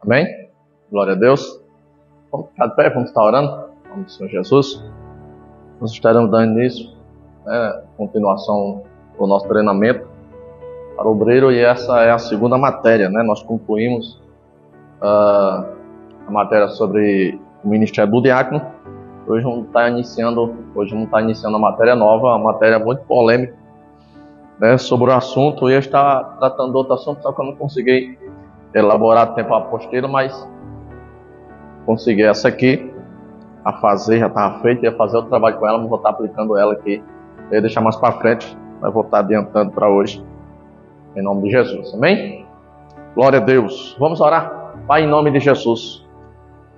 Amém? Glória a Deus. Vamos ficar de pé, vamos estar orando. Em nome do Senhor Jesus. Nós estaremos dando início, continuação do nosso treinamento para o obreiro, e essa é a segunda matéria, Nós concluímos a matéria sobre o ministério do diácono. Hoje vamos estar iniciando a matéria nova, uma matéria muito polêmica, sobre o assunto. Eu ia estar tratando de outro assunto, só que eu não consegui elaborar a tempo a apostila, mas consegui essa aqui a fazer, já estava feita, ia fazer outro trabalho com ela, mas vou estar aplicando ela aqui. Eu ia deixar mais para frente, mas vou estar adiantando para hoje, em nome de Jesus, amém? Glória a Deus. Vamos orar. Pai, em nome de Jesus,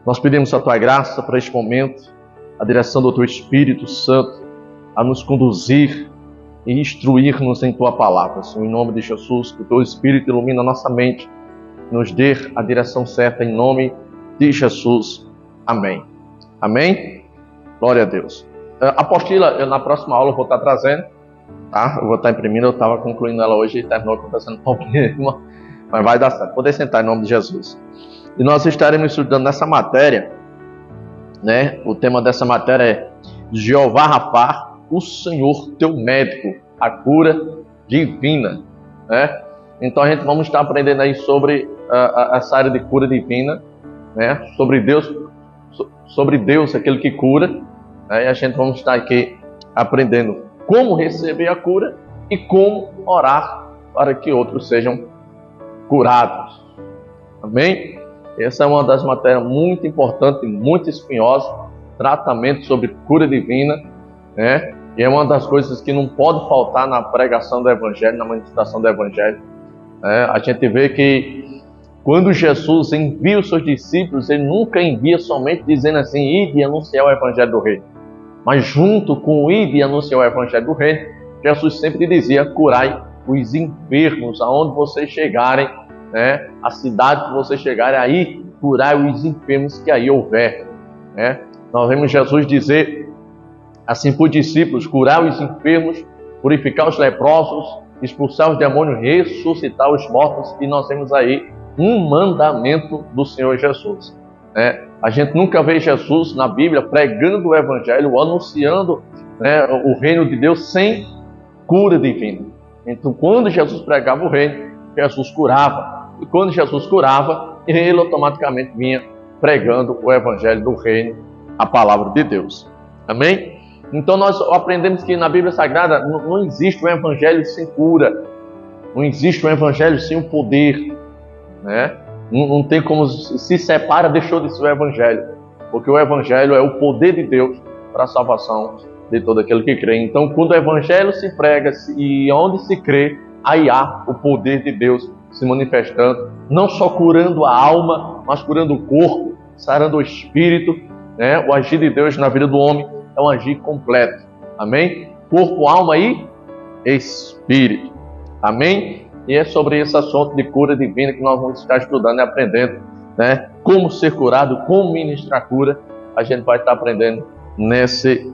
nós pedimos a Tua graça para este momento, a direção do Teu Espírito Santo, a nos conduzir e instruir-nos em Tua palavra. Senhor, em nome de Jesus, que o Teu Espírito ilumine a nossa mente, nos dê a direção certa, em nome de Jesus. Amém. Amém? Glória a Deus. A apostila, na próxima aula eu vou estar trazendo, tá? Eu vou estar imprimindo, eu estava concluindo ela hoje e terminou acontecendo um problema, mas vai dar certo. Poder sentar em nome de Jesus. E nós estaremos estudando nessa matéria, o tema dessa matéria é Jeová Rafá, o Senhor teu médico, a cura divina, Então a gente vamos estar aprendendo aí sobre essa área de cura divina, sobre Deus, aquele que cura, E a gente vamos estar aqui aprendendo como receber a cura e como orar para que outros sejam curados. Amém? Essa é uma das matérias muito importantes, muito espinhosa, tratamento sobre cura divina, E é uma das coisas que não pode faltar na pregação do Evangelho, na manifestação do Evangelho. A gente vê que quando Jesus envia os seus discípulos, Ele nunca envia somente dizendo assim, ide e anunciar o Evangelho do Reino. Mas junto com o ide e anunciar o Evangelho do Reino, Jesus sempre dizia, curai os enfermos, aonde vocês chegarem, a cidade que vocês chegarem, aí curai os enfermos que aí houver. Nós vemos Jesus dizer assim para os discípulos, curar os enfermos, purificar os leprosos, expulsar os demônios, ressuscitar os mortos, e nós temos aí um mandamento do Senhor Jesus. A gente nunca vê Jesus na Bíblia pregando o Evangelho, anunciando o reino de Deus sem cura divina. Então, quando Jesus pregava o reino, Jesus curava. E quando Jesus curava, Ele automaticamente vinha pregando o Evangelho do reino, a palavra de Deus. Amém? Então nós aprendemos que na Bíblia Sagrada não existe um Evangelho sem cura. Não existe um Evangelho sem o poder. Não tem como se separa, deixou de ser o Evangelho. Porque o Evangelho é o poder de Deus para a salvação de todo aquele que crê. Então, quando o Evangelho se prega e onde se crê, aí há o poder de Deus se manifestando, não só curando a alma, mas curando o corpo, sarando o espírito. O agir de Deus na vida do homem é um agir completo. Amém? Corpo, alma e espírito. Amém? E é sobre esse assunto de cura divina que nós vamos estar estudando e aprendendo, Como ser curado, como ministrar cura. A gente vai estar aprendendo nesse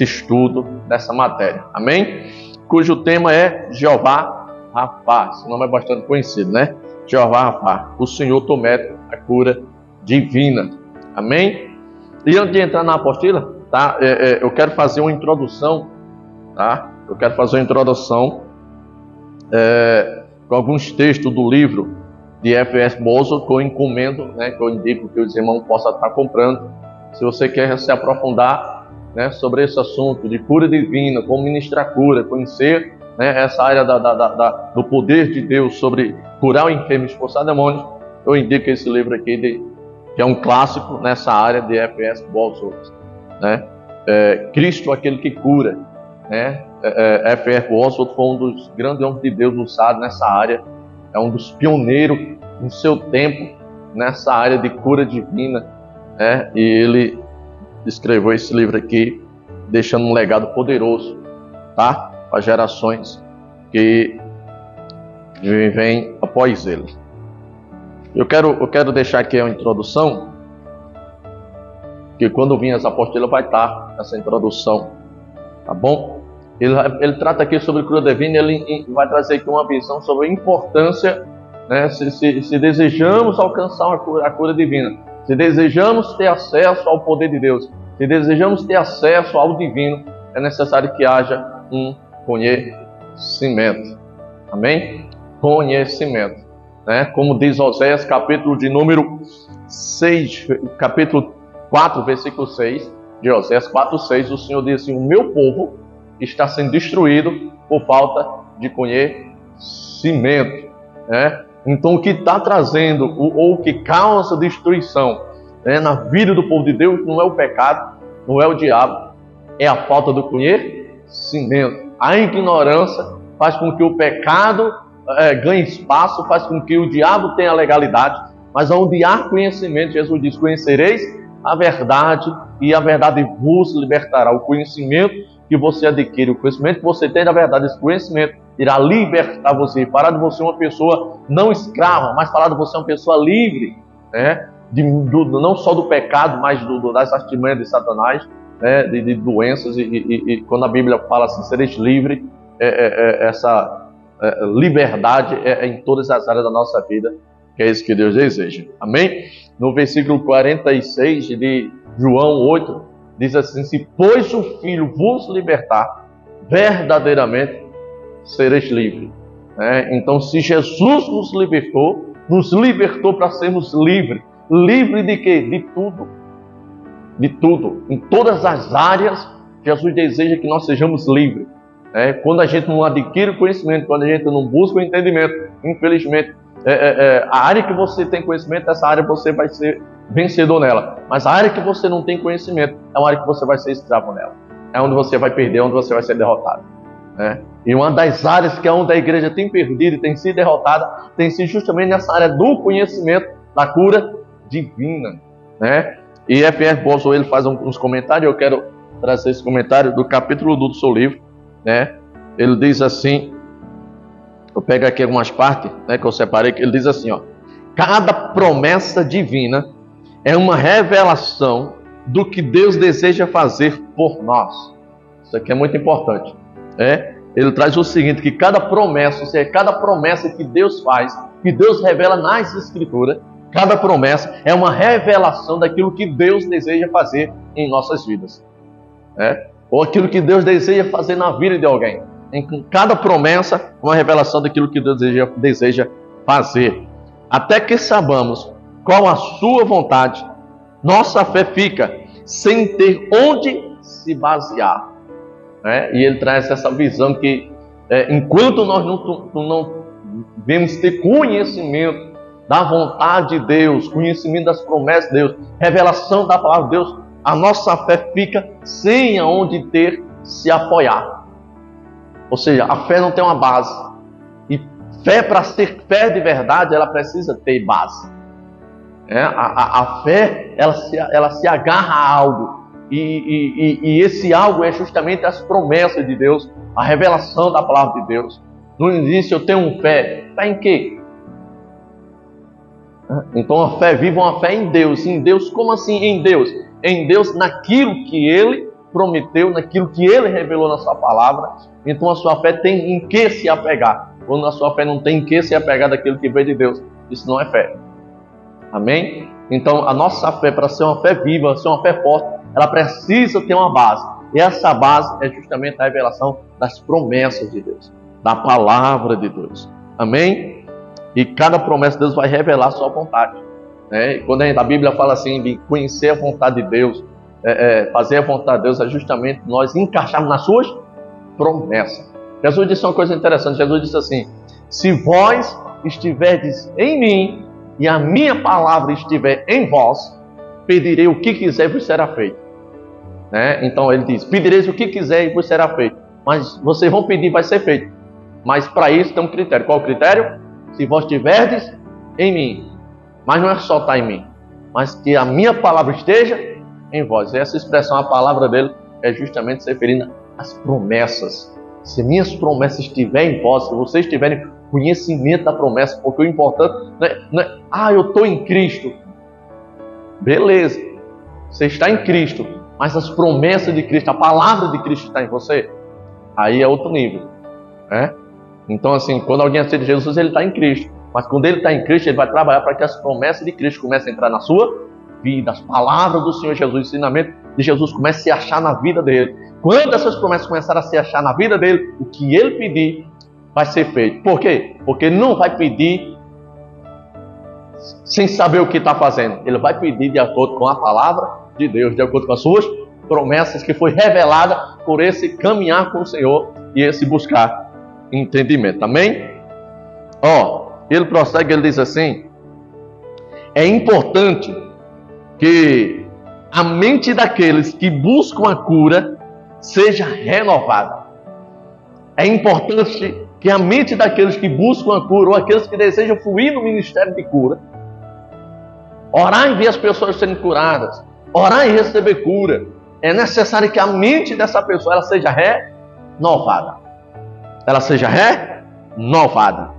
estudo dessa matéria. Amém? Cujo tema é Jeová Rafá. Esse nome é bastante conhecido, Jeová Rafá, o Senhor teu médico, a cura divina. Amém? E antes de entrar na apostila, eu quero fazer uma introdução, Eu quero fazer uma introdução com alguns textos do livro de F.S. Bosworth que eu encomendo, que eu indico que os irmãos possam estar comprando. Se você quer se aprofundar, sobre esse assunto de cura divina, como ministrar cura, conhecer, essa área do poder de Deus sobre curar o enfermo e expulsar demônios, eu indico esse livro aqui, que é um clássico nessa área de F.S. Bosworth, Cristo, aquele que cura, F.S. Bosworth foi um dos grandes homens de Deus usados nessa área, é um dos pioneiros no seu tempo nessa área de cura divina, e ele escreveu esse livro aqui, deixando um legado poderoso, para as gerações que vêm após ele. Eu quero deixar aqui uma introdução, que quando vir essa apostila vai estar essa introdução, tá bom? Ele trata aqui sobre cura divina, ele vai trazer aqui uma visão sobre a importância né? Se desejamos alcançar a cura divina, se desejamos ter acesso ao poder de Deus, se desejamos ter acesso ao divino, é necessário que haja um conhecimento. Amém? Conhecimento, né? Como diz Oséias, capítulo de número 6, capítulo 4, versículo 6, de Oséias 4, 6, o Senhor diz assim: o meu povo está sendo destruído por falta de conhecimento, né? Então o que está trazendo, ou o que causa destruição, né, na vida do povo de Deus, não é o pecado, não é o diabo, é a falta do conhecimento. A ignorância faz com que o pecado ganhe espaço, faz com que o diabo tenha legalidade, mas onde há conhecimento, Jesus diz: conhecereis a verdade e a verdade vos libertará. O conhecimento que você adquire, o conhecimento que você tem da verdade, esse conhecimento irá libertar você, fará de você uma pessoa não escrava, mas fará de você uma pessoa livre, né? Não só do pecado, mas das artimanhas de Satanás, né? de doenças, e quando a Bíblia fala assim, sereis livre, essa liberdade em todas as áreas da nossa vida, que é isso que Deus deseja. Amém? No versículo 46 de João 8, diz assim: se pois o Filho vos libertar, verdadeiramente sereis livres. Então, se Jesus nos libertou para sermos livres. Livre de quê? De tudo. De tudo. Em todas as áreas, Jesus deseja que nós sejamos livres. Quando a gente não adquire o conhecimento, quando a gente não busca o entendimento, infelizmente, a área que você tem conhecimento, essa área você vai ser vencedor nela. Mas a área que você não tem conhecimento, é uma área que você vai ser escravo nela. É onde você vai perder, onde você vai ser derrotado. E uma das áreas que é onde a igreja tem perdido e tem sido derrotada, tem sido justamente nessa área do conhecimento, da cura divina. E F.R. Boswell, ele faz uns comentários, eu quero trazer esse comentário do capítulo do seu livro. Ele diz assim, eu pego aqui algumas partes, que eu separei, que ele diz assim, ó: cada promessa divina é uma revelação do que Deus deseja fazer por nós. Isso aqui é muito importante. Ele traz o seguinte, que cada promessa, ou seja, cada promessa que Deus faz, que Deus revela nas Escrituras, cada promessa é uma revelação daquilo que Deus deseja fazer em nossas vidas. Ou aquilo que Deus deseja fazer na vida de alguém. Em cada promessa, uma revelação daquilo que Deus deseja fazer. Até que saibamos qual a sua vontade, nossa fé fica sem ter onde se basear. E ele traz essa visão que enquanto nós não devemos ter conhecimento da vontade de Deus, conhecimento das promessas de Deus, revelação da palavra de Deus, a nossa fé fica sem aonde ter se apoiar. Ou seja, a fé não tem uma base. E fé, para ser fé de verdade, ela precisa ter base. A fé, ela se agarra a algo. E esse algo é justamente as promessas de Deus, a revelação da palavra de Deus. No início eu tenho fé. Fé em quê? Então a fé viva, uma fé em Deus. Em Deus, como assim em Deus? Em Deus, naquilo que Ele prometeu, naquilo que Ele revelou na sua palavra. Então a sua fé tem em que se apegar. Quando a sua fé não tem em que se apegar daquilo que veio de Deus, isso não é fé. Amém? Então a nossa fé, para ser uma fé viva, ser uma fé forte, ela precisa ter uma base. E essa base é justamente a revelação das promessas de Deus, da palavra de Deus. Amém? E cada promessa de Deus vai revelar a sua vontade. Quando a Bíblia fala assim, de conhecer a vontade de Deus, fazer a vontade de Deus, é justamente nós encaixarmos nas suas promessas. Jesus disse uma coisa interessante. Jesus disse assim: se vós estiverdes em mim e a minha palavra estiver em vós, pedirei o que quiser e vos será feito. Então ele diz: pedireis o que quiser e vos será feito. Mas vocês vão pedir, vai ser feito. Mas para isso tem um critério. Qual é o critério? Se vós estiverdes em mim. Mas não é só estar em mim, mas que a minha palavra esteja em vós. E essa expressão, a palavra dele, é justamente se referindo às promessas. Se minhas promessas estiverem em vós, se vocês tiverem conhecimento da promessa, porque o importante não é eu estou em Cristo. Beleza, você está em Cristo, mas as promessas de Cristo, a palavra de Cristo está em você, aí é outro nível. Então assim, quando alguém aceita Jesus, ele está em Cristo. Mas quando ele está em Cristo, ele vai trabalhar para que as promessas de Cristo comecem a entrar na sua vida. As palavras do Senhor Jesus, o ensinamento de Jesus comece a se achar na vida dele. Quando essas promessas começarem a se achar na vida dele, o que ele pedir vai ser feito. Por quê? Porque ele não vai pedir sem saber o que está fazendo. Ele vai pedir de acordo com a palavra de Deus, de acordo com as suas promessas que foi revelada por esse caminhar com o Senhor e esse buscar entendimento. Amém? Ele prossegue, ele diz assim: é importante que a mente daqueles que buscam a cura seja renovada. É importante que a mente daqueles que buscam a cura, ou aqueles que desejam fluir no ministério de cura, orar e ver as pessoas sendo curadas, orar e receber cura, é necessário que a mente dessa pessoa ela seja renovada. Ela seja renovada,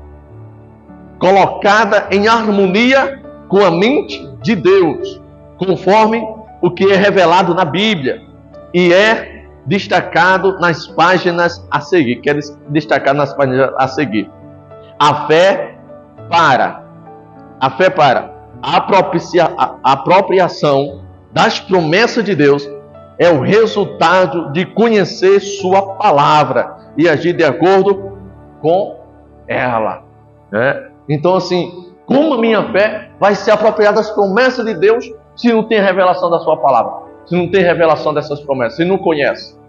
colocada em harmonia com a mente de Deus, conforme o que é revelado na Bíblia e é destacado nas páginas a seguir. Quero destacar nas páginas a seguir. A fé para a apropriação das promessas de Deus é o resultado de conhecer sua palavra e agir de acordo com ela. Então, assim, como a minha fé vai se apropriar das promessas de Deus se não tem revelação da sua palavra? Se não tem revelação dessas promessas, se não conhece?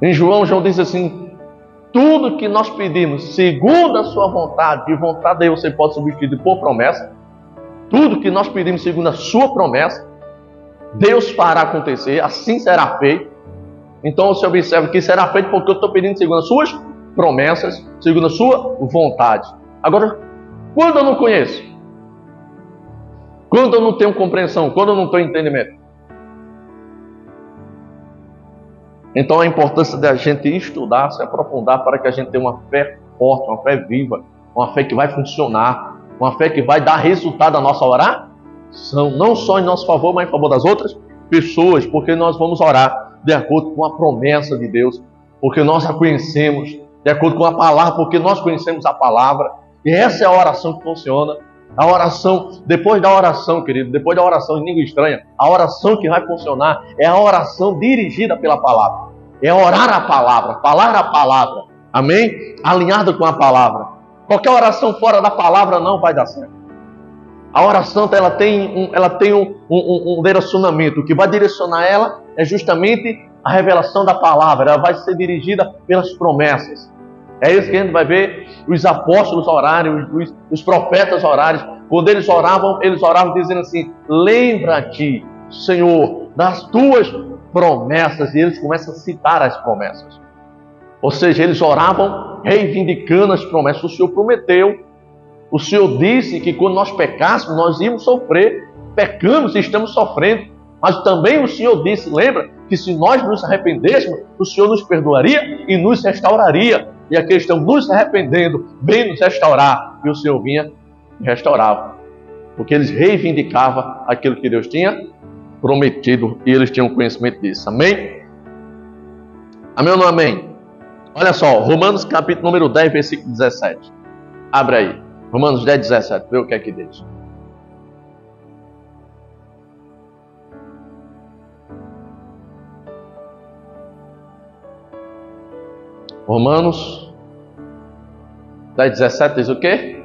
Em João diz assim: tudo que nós pedimos segundo a sua vontade, e vontade aí você pode substituir por promessa, tudo que nós pedimos segundo a sua promessa, Deus fará acontecer, assim será feito. Então você observa que será feito porque eu estou pedindo segundo as suas promessas, segundo a sua vontade. Agora, quando eu não conheço, quando eu não tenho compreensão, quando eu não tenho entendimento, então a importância da gente estudar, se aprofundar, para que a gente tenha uma fé forte, uma fé viva, uma fé que vai funcionar, uma fé que vai dar resultado à nossa oração, não só em nosso favor, mas em favor das outras pessoas, porque nós vamos orar de acordo com a promessa de Deus, porque nós a conhecemos, de acordo com a palavra, porque nós conhecemos a palavra, e essa é a oração que funciona. A oração, depois da oração, querido, depois da oração em língua estranha, a oração que vai funcionar é a oração dirigida pela palavra. É orar a palavra, falar a palavra, amém? Alinhado com a palavra. Qualquer oração fora da palavra não vai dar certo. A oração ela tem um direcionamento. O que vai direcionar ela é justamente a revelação da palavra. Ela vai ser dirigida pelas promessas. É isso que a gente vai ver os apóstolos orarem, os profetas orarem. Quando eles oravam dizendo assim: lembra-te, Senhor, das tuas promessas. E eles começam a citar as promessas. Ou seja, eles oravam reivindicando as promessas. O Senhor prometeu, o Senhor disse que quando nós pecássemos, nós íamos sofrer. Pecamos e estamos sofrendo. Mas também o Senhor disse, lembra, que se nós nos arrependêssemos, o Senhor nos perdoaria e nos restauraria. E aqui estamos nos arrependendo, vem nos restaurar. E o Senhor vinha e restaurava. Porque eles reivindicavam aquilo que Deus tinha prometido. E eles tinham conhecimento disso. Amém? Amém ou não amém? Olha só, Romanos capítulo número 10, versículo 17. Abre aí. Romanos 10, 17. Vê o que é que diz. Romanos 10, 17 diz o quê?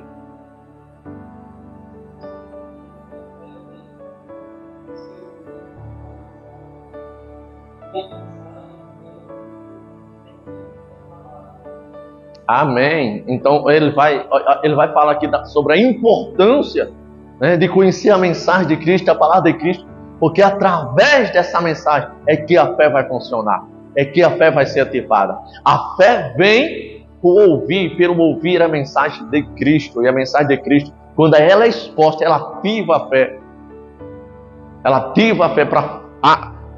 Amém. Então ele vai falar aqui sobre a importância, né, de conhecer a mensagem de Cristo, a palavra de Cristo, porque através dessa mensagem é que a fé vai funcionar, é que a fé vai ser ativada. A fé vem pelo ouvir a mensagem de Cristo, e a mensagem de Cristo, quando ela é exposta, ela ativa a fé. Ela ativa a fé para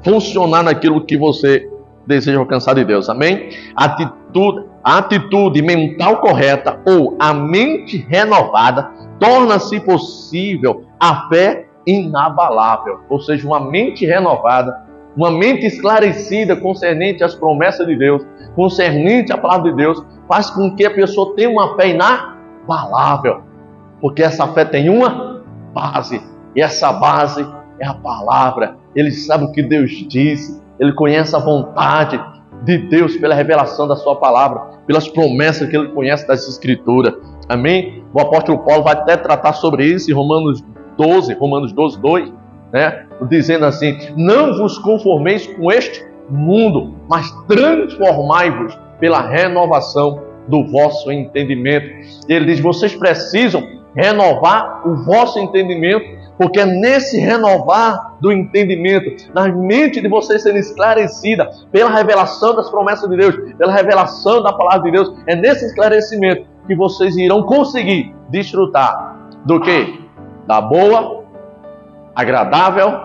funcionar naquilo que você deseja alcançar de Deus. Amém? A atitude mental correta ou a mente renovada torna-se possível a fé inabalável. Ou seja, uma mente renovada, uma mente esclarecida concernente às promessas de Deus, concernente à palavra de Deus, faz com que a pessoa tenha uma fé inabalável, porque essa fé tem uma base, e essa base é a palavra. Ele sabe o que Deus disse, ele conhece a vontade de Deus pela revelação da sua palavra, pelas promessas que ele conhece das Escrituras. Amém? O apóstolo Paulo vai até tratar sobre isso em Romanos 12, 2, né? Dizendo assim: não vos conformeis com este mundo, mas transformai-vos pela renovação do vosso entendimento. Ele diz: vocês precisam renovar o vosso entendimento, porque é nesse renovar do entendimento, na mente de vocês sendo esclarecida pela revelação das promessas de Deus, pela revelação da palavra de Deus, é nesse esclarecimento que vocês irão conseguir desfrutar do quê? Da boa, agradável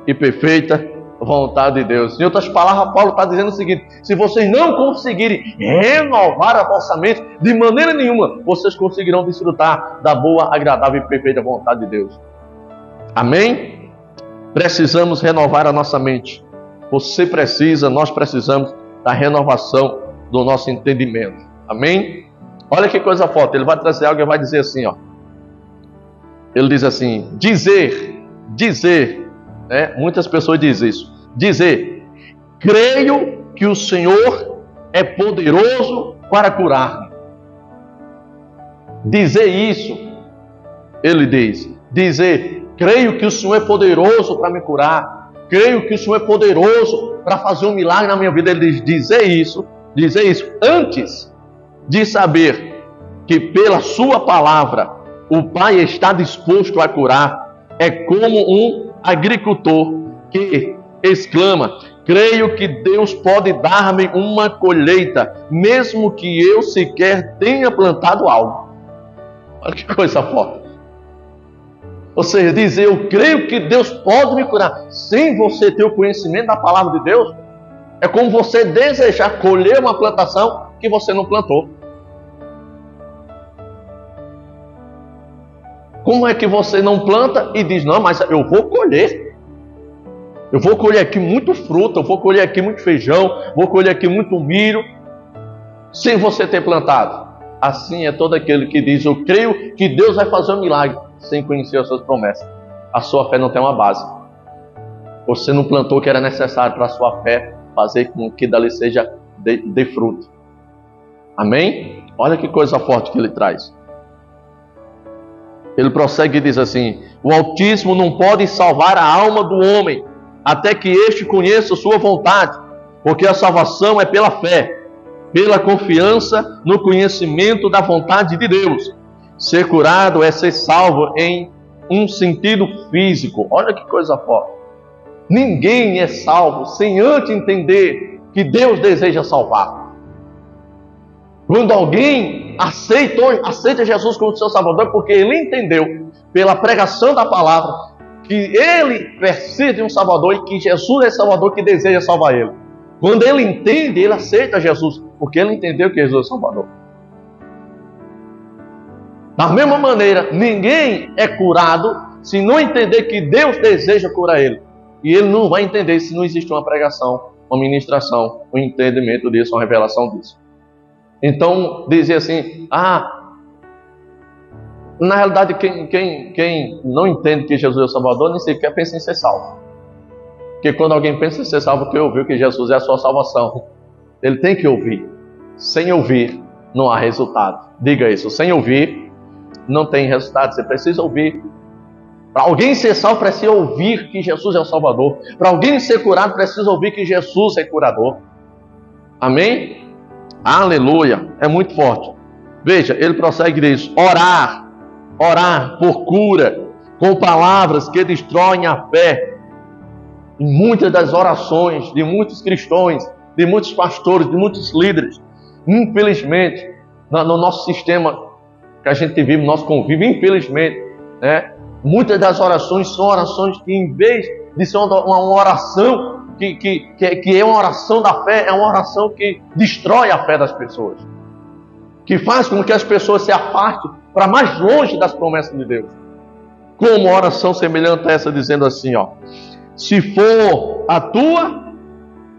e perfeita vontade de Deus. Em outras palavras, Paulo está dizendo o seguinte: se vocês não conseguirem renovar a vossa mente, de maneira nenhuma vocês conseguirão desfrutar da boa, agradável e perfeita vontade de Deus. Amém? Precisamos renovar a nossa mente. Você precisa, nós precisamos da renovação do nosso entendimento. Amém? Olha que coisa forte. Ele vai trazer algo e vai dizer assim, ó. Ele diz assim: dizer, né? Muitas pessoas dizem isso. Dizer: creio que o Senhor é poderoso para curar-me. Dizer isso, ele diz. Dizer: creio que o Senhor é poderoso para me curar. Creio que o Senhor é poderoso para fazer um milagre na minha vida. Ele diz: dizer isso antes de saber que pela sua palavra o Pai está disposto a curar. É como um agricultor que exclama: creio que Deus pode dar-me uma colheita, mesmo que eu sequer tenha plantado algo. Olha que coisa forte. Ou seja, dizer: eu creio que Deus pode me curar, sem você ter o conhecimento da palavra de Deus, é como você desejar colher uma plantação que você não plantou. Como é que você não planta e diz: não, mas eu vou colher. Eu vou colher aqui muito fruta, eu vou colher aqui muito feijão, vou colher aqui muito milho, sem você ter plantado. Assim é todo aquele que diz: eu creio que Deus vai fazer um milagre, sem conhecer as suas promessas. A sua fé não tem uma base. Você não plantou o que era necessário para a sua fé fazer com que dali seja de fruto. Amém? Olha que coisa forte que ele traz. Ele prossegue e diz assim: o Altíssimo não pode salvar a alma do homem, até que este conheça sua vontade, porque a salvação é pela fé, pela confiança no conhecimento da vontade de Deus. Ser curado é ser salvo em um sentido físico. Olha que coisa forte. Ninguém é salvo sem antes entender que Deus deseja salvar. Quando alguém aceita Jesus como seu Salvador, porque ele entendeu pela pregação da palavra que ele precisa de um Salvador e que Jesus é Salvador que deseja salvar ele. Quando ele entende, ele aceita Jesus, porque ele entendeu que Jesus é Salvador. Da mesma maneira, ninguém é curado se não entender que Deus deseja curar ele. E ele não vai entender se não existe uma pregação, uma ministração, um entendimento disso, uma revelação disso. Então, dizer assim: na realidade, quem não entende que Jesus é o Salvador, nem sequer pensa em ser salvo. Porque quando alguém pensa em ser salvo, que ouviu que Jesus é a sua salvação, ele tem que ouvir. Sem ouvir, não há resultado. Diga isso: sem ouvir, não tem resultado. Você precisa ouvir. Para alguém ser salvo, precisa ouvir que Jesus é o Salvador. Para alguém ser curado, precisa ouvir que Jesus é curador. Amém? Aleluia, é muito forte. Veja, ele prossegue e diz: orar por cura, com palavras que destroem a fé. Em muitas das orações de muitos cristãos, de muitos pastores, de muitos líderes, infelizmente, no nosso sistema que a gente vive, no nosso convívio, infelizmente, né, muitas das orações são orações que, em vez de ser uma oração que é uma oração da fé, é uma oração que destrói a fé das pessoas, que faz com que as pessoas se afastem para mais longe das promessas de Deus. Como uma oração semelhante a essa, dizendo assim, ó: se for a tua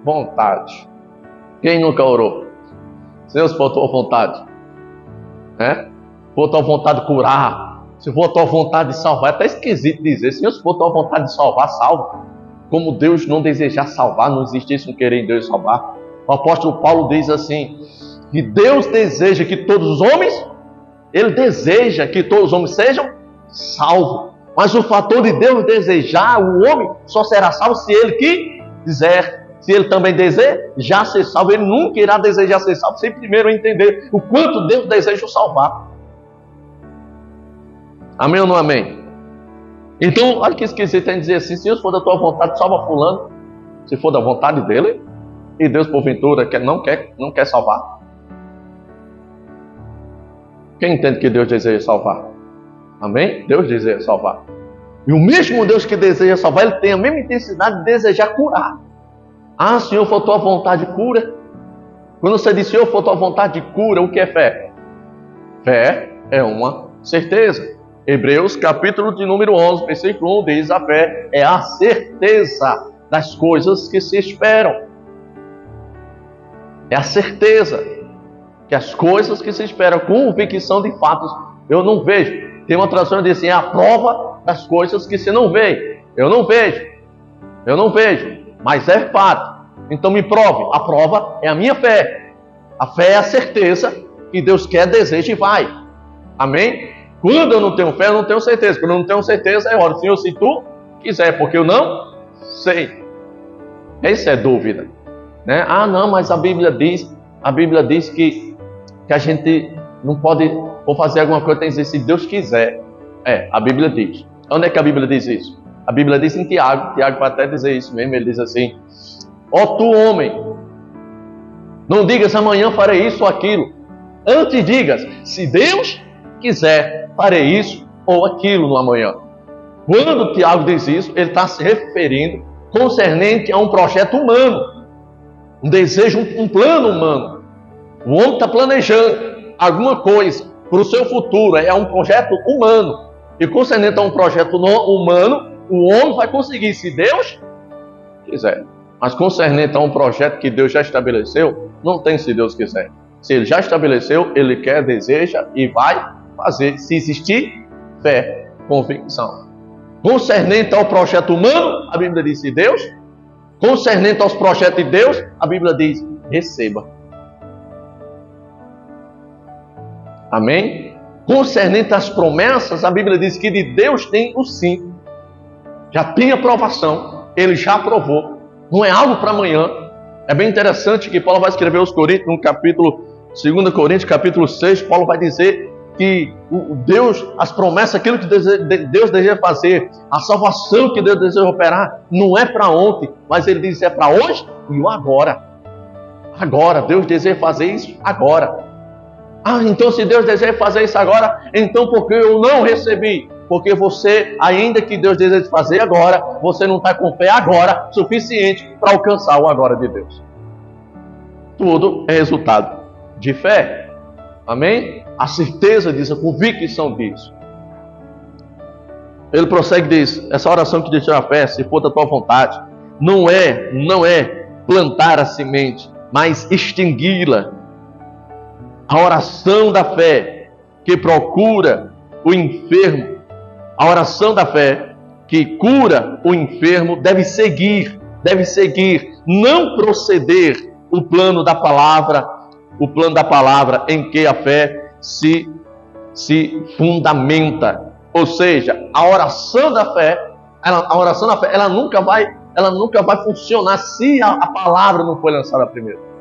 vontade. Quem nunca orou? Senhor, se for a tua vontade, né? Se for a tua vontade de curar, se for a tua vontade de salvar, é até esquisito dizer, Senhor, se for a tua vontade de salvar, salva. Como Deus não desejar salvar, não existe um querer em Deus salvar. O apóstolo Paulo diz assim, que Deus deseja que todos os homens, Ele deseja que todos os homens sejam salvos. Mas o fator de Deus desejar, o homem só será salvo se ele quiser. Se ele também desejar ser salvo, ele nunca irá desejar ser salvo sem primeiro entender o quanto Deus deseja o salvar. Amém ou não amém? Então, olha que esquisito em dizer assim, se for da tua vontade, salva fulano. Se for da vontade dele, e Deus porventura não quer salvar. Quem entende que Deus deseja salvar? Amém? Deus deseja salvar. E o mesmo Deus que deseja salvar, Ele tem a mesma intensidade de desejar curar. Ah, Senhor, for tua vontade, cura. Quando você diz, Senhor, for tua vontade, cura, o que é fé? Fé é uma certeza. Hebreus, capítulo de número 11, versículo 1, diz, a fé é a certeza das coisas que se esperam. É a certeza que as coisas que se esperam, convicção de fatos, eu não vejo. Tem uma tradução que diz assim, é a prova das coisas que você não vê. Eu não vejo, mas é fato. Então me prove. A prova é a minha fé. A fé é a certeza que Deus quer, deseja e vai. Amém? Quando eu não tenho fé, eu não tenho certeza. Quando eu não tenho certeza, eu oro, Senhor, se tu quiser, porque eu não sei. Essa é dúvida, né? Ah, não, mas a Bíblia diz que a gente não pode, ou fazer alguma coisa, tem que dizer, se Deus quiser. A Bíblia diz. Onde é que a Bíblia diz isso? A Bíblia diz em Tiago vai até dizer isso mesmo, ele diz assim, ó tu homem, não digas amanhã farei isso ou aquilo, antes digas, se Deus quiser, farei isso ou aquilo no amanhã. Quando Tiago diz isso, ele está se referindo concernente a um projeto humano, um desejo, um plano humano. O homem está planejando alguma coisa para o seu futuro, é um projeto humano. E concernente a um projeto humano, o homem vai conseguir, se Deus quiser. Mas concernente a um projeto que Deus já estabeleceu, não tem se Deus quiser. Se Ele já estabeleceu, Ele quer, deseja e vai fazer. Se existir fé, convicção. Concernente ao projeto humano, a Bíblia diz, se Deus. Concernente aos projetos de Deus, a Bíblia diz, receba. Amém? Concernente às promessas, a Bíblia diz que de Deus tem o sim. Já tem aprovação. Ele já aprovou. Não é algo para amanhã. É bem interessante que Paulo vai escrever aos Coríntios, no capítulo 2 Coríntios, capítulo 6, Paulo vai dizer que Deus, as promessas, aquilo que Deus deseja fazer, a salvação que Deus deseja operar, não é para ontem, mas ele diz, é para hoje e o agora. Agora, Deus deseja fazer isso agora. Ah, então se Deus deseja fazer isso agora, então por que eu não recebi? Porque você, ainda que Deus deseja fazer agora, você não está com fé agora suficiente para alcançar o agora de Deus. Tudo é resultado de fé. Amém? A certeza disso, a convicção disso. Ele prossegue e diz, essa oração que diz a fé, se for da tua vontade, não é plantar a semente, mas extingui-la. A oração da fé que procura o enfermo, a oração da fé que cura o enfermo deve seguir, não proceder o plano da palavra em que a fé se fundamenta. Ou seja, a oração da fé, ela nunca vai funcionar se a palavra não foi lançada primeiro.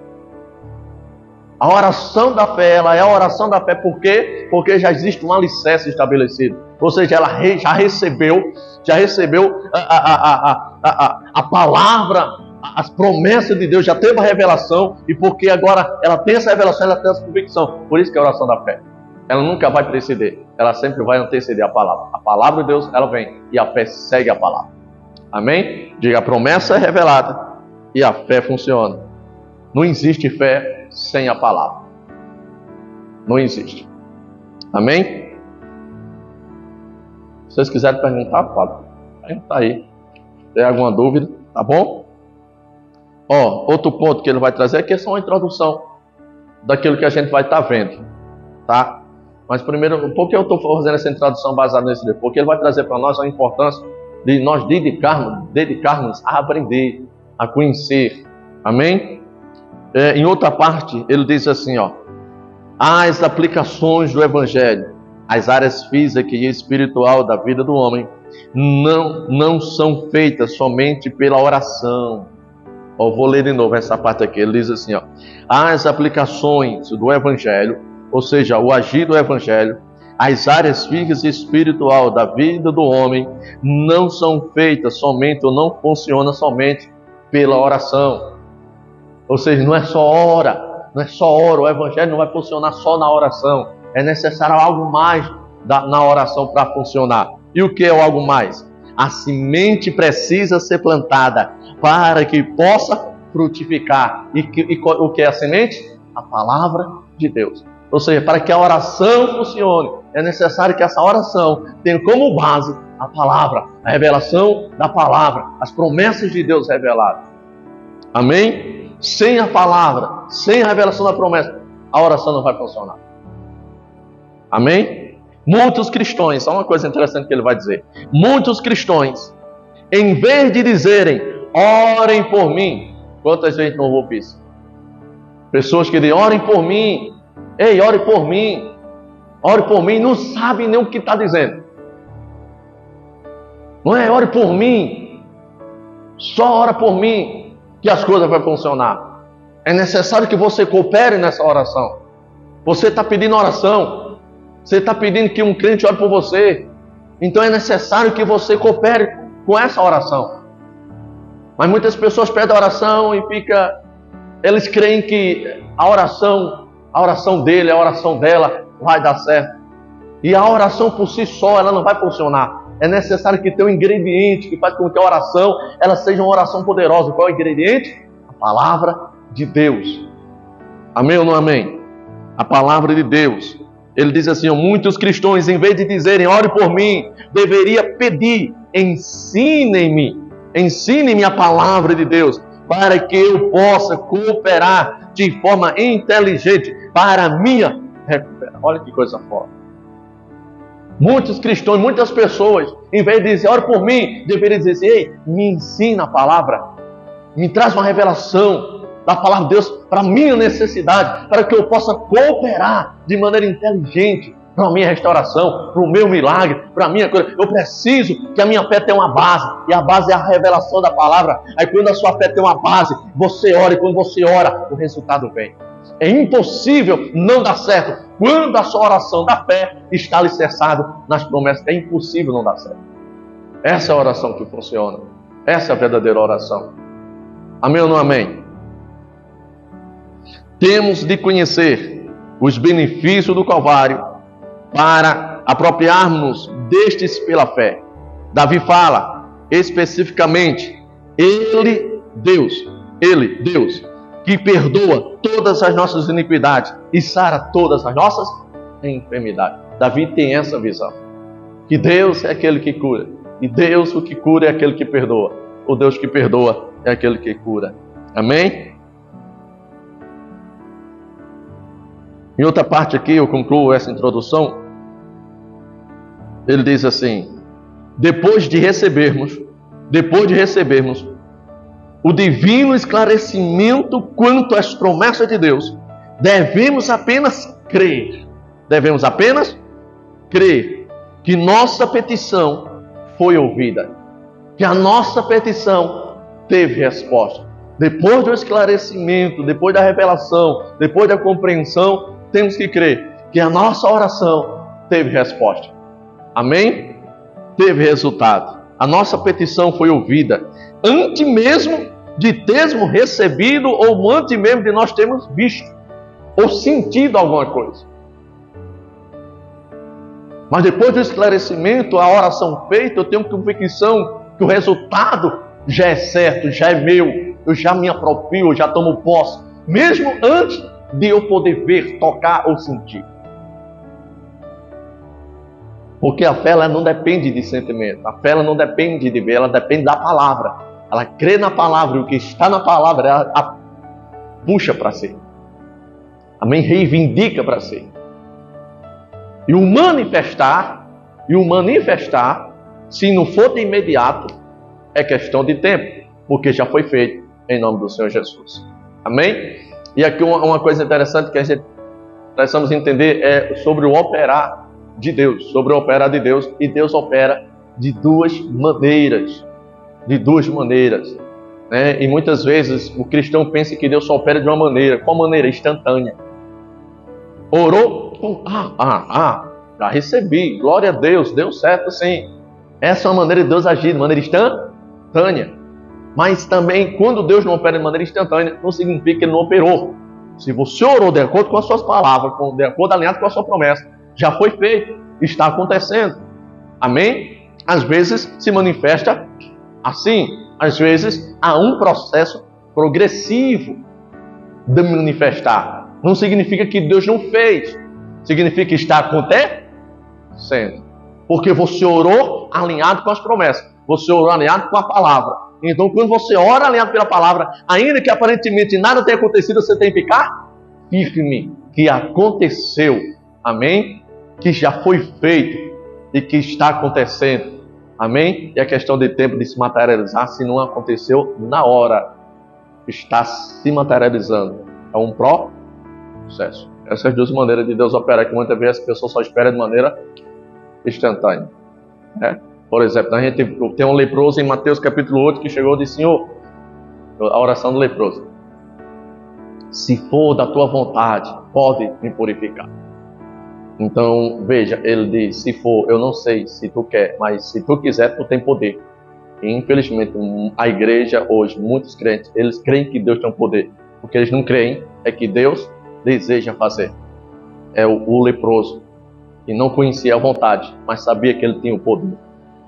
A oração da fé, ela é a oração da fé por quê? Porque já existe um alicerce estabelecido. Ou seja, ela já recebeu a palavra, as promessas de Deus, já teve a revelação, e porque agora ela tem essa revelação, ela tem essa convicção. Por isso que é a oração da fé. Ela nunca vai preceder, ela sempre vai anteceder a palavra. A palavra de Deus, ela vem, e a fé segue a palavra. Amém? Diga, a promessa é revelada, e a fé funciona. Não existe fé sem a palavra. Não existe. Amém? Se vocês quiserem perguntar, pode perguntar aí. Tem alguma dúvida? Tá bom? Outro ponto que ele vai trazer aqui é só uma introdução. daquilo que a gente vai estar vendo, tá? Mas primeiro, por que eu estou fazendo essa introdução baseada nesse livro? Porque ele vai trazer para nós a importância de nós dedicarmos a aprender, a conhecer. Amém? Em outra parte, ele diz assim, ó: as aplicações do Evangelho, as áreas física e espiritual da vida do homem, não são feitas somente pela oração. Eu vou ler de novo essa parte aqui. Ele diz assim, ó: as aplicações do Evangelho, ou seja, o agir do Evangelho, as áreas físicas e espiritual da vida do homem, não são feitas somente, ou não funcionam somente pela oração. Ou seja, não é só hora, o Evangelho não vai funcionar só na oração. É necessário algo mais na oração para funcionar. E o que é o algo mais? A semente precisa ser plantada para que possa frutificar. E o que é a semente? A palavra de Deus. Ou seja, para que a oração funcione, é necessário que essa oração tenha como base a palavra, a revelação da palavra, as promessas de Deus reveladas. Amém? Sem a palavra, sem a revelação da promessa, a oração não vai funcionar. Amém? Muitos cristãos, só uma coisa interessante que ele vai dizer. Muitos cristãos, em vez de dizerem, orem por mim. Quantas vezes não ouve isso? Pessoas que dizem, orem por mim. Ei, ore por mim. Ore por mim, não sabe nem o que está dizendo. Não é ore por mim. Só ora por mim que as coisas vão funcionar. É necessário que você coopere nessa oração. Você está pedindo oração. Você está pedindo que um crente ore por você. Então é necessário que você coopere com essa oração. Mas muitas pessoas pedem oração e eles creem que a oração dele, a oração dela vai dar certo. E a oração por si só, ela não vai funcionar. É necessário que tenha um ingrediente que faz com que a oração ela seja uma oração poderosa. Qual é o ingrediente? A palavra de Deus. Amém ou não amém? A palavra de Deus. Ele diz assim, muitos cristãos, em vez de dizerem, ore por mim, deveria pedir, ensine-me a palavra de Deus, para que eu possa cooperar de forma inteligente para a minha recuperação. Olha que coisa forte. Muitos cristãos, muitas pessoas, em vez de dizer, ore por mim, deveriam dizer assim, ei, me ensina a palavra, me traz uma revelação da palavra de Deus para a minha necessidade, para que eu possa cooperar de maneira inteligente para a minha restauração, para o meu milagre, para a minha coisa. Eu preciso que a minha fé tenha uma base, e a base é a revelação da palavra. Aí quando a sua fé tem uma base, você ora, e quando você ora, o resultado vem. É impossível não dar certo quando a sua oração da fé está alicerçada nas promessas. É impossível não dar certo. Essa é a oração que funciona. Essa é a verdadeira oração. Amém ou não amém? Temos de conhecer os benefícios do Calvário para apropriarmos destes pela fé. Davi fala especificamente, Deus, que perdoa todas as nossas iniquidades e sara todas as nossas enfermidades. Davi tem essa visão, que Deus é aquele que cura, e Deus o que cura é aquele que perdoa. O Deus que perdoa é aquele que cura. Amém? Em outra parte aqui, eu concluo essa introdução. Ele diz assim, depois de recebermos o divino esclarecimento quanto às promessas de Deus, devemos apenas crer que nossa petição foi ouvida, que a nossa petição teve resposta. Depois do esclarecimento, depois da revelação, depois da compreensão, temos que crer que a nossa oração teve resposta. Amém? Teve resultado. A nossa petição foi ouvida. Antes mesmo de termos recebido ou antes mesmo de nós termos visto ou sentido alguma coisa. Mas depois do esclarecimento, a oração feita, eu tenho convicção que o resultado já é certo, já é meu. Eu já me aproprio, eu já tomo posse. Mesmo antes de eu poder ver, tocar ou sentir. Porque a fé ela não depende de sentimento. A fé ela não depende de ver, ela depende da palavra. Ela crê na palavra e o que está na palavra ela puxa para si. Amém? Reivindica para si. E o manifestar, se não for de imediato, é questão de tempo, porque já foi feito em nome do Senhor Jesus. Amém? E aqui uma coisa interessante que a gente precisamos entender é sobre o operar de Deus, e Deus opera de duas maneiras, né? E muitas vezes o cristão pensa que Deus só opera de uma maneira. Qual maneira? Instantânea. Orou, já recebi, glória a Deus, deu certo sim. Essa é uma maneira de Deus agir, de maneira instantânea. Mas também, quando Deus não opera de maneira instantânea, não significa que Ele não operou. Se você orou de acordo com as suas palavras, de acordo alinhado com a sua promessa, já foi feito, está acontecendo. Amém? Às vezes se manifesta assim, às vezes há um processo progressivo de manifestar. Não significa que Deus não fez, significa que está acontecendo. Porque você orou alinhado com as promessas, você orou alinhado com a palavra. Então, quando você ora alinhado pela palavra, ainda que aparentemente nada tenha acontecido, você tem que ficar firme, que aconteceu. Amém? Que já foi feito e que está acontecendo. Amém? E a questão de tempo de se materializar, se não aconteceu na hora, está se materializando. É um processo. Essas duas maneiras de Deus operar, que muitas vezes as pessoas só esperam de maneira instantânea. Né? Por exemplo, a gente tem um leproso em Mateus capítulo 8 que chegou e disse: Senhor, a oração do leproso, se for da tua vontade, pode me purificar. Então, veja, ele diz: se for, eu não sei se tu quer, mas se tu quiser, tu tem poder. E infelizmente, a igreja hoje, muitos crentes, eles creem que Deus tem poder. O que eles não creem é que Deus deseja fazer. É o leproso, que não conhecia a vontade, mas sabia que ele tinha o poder.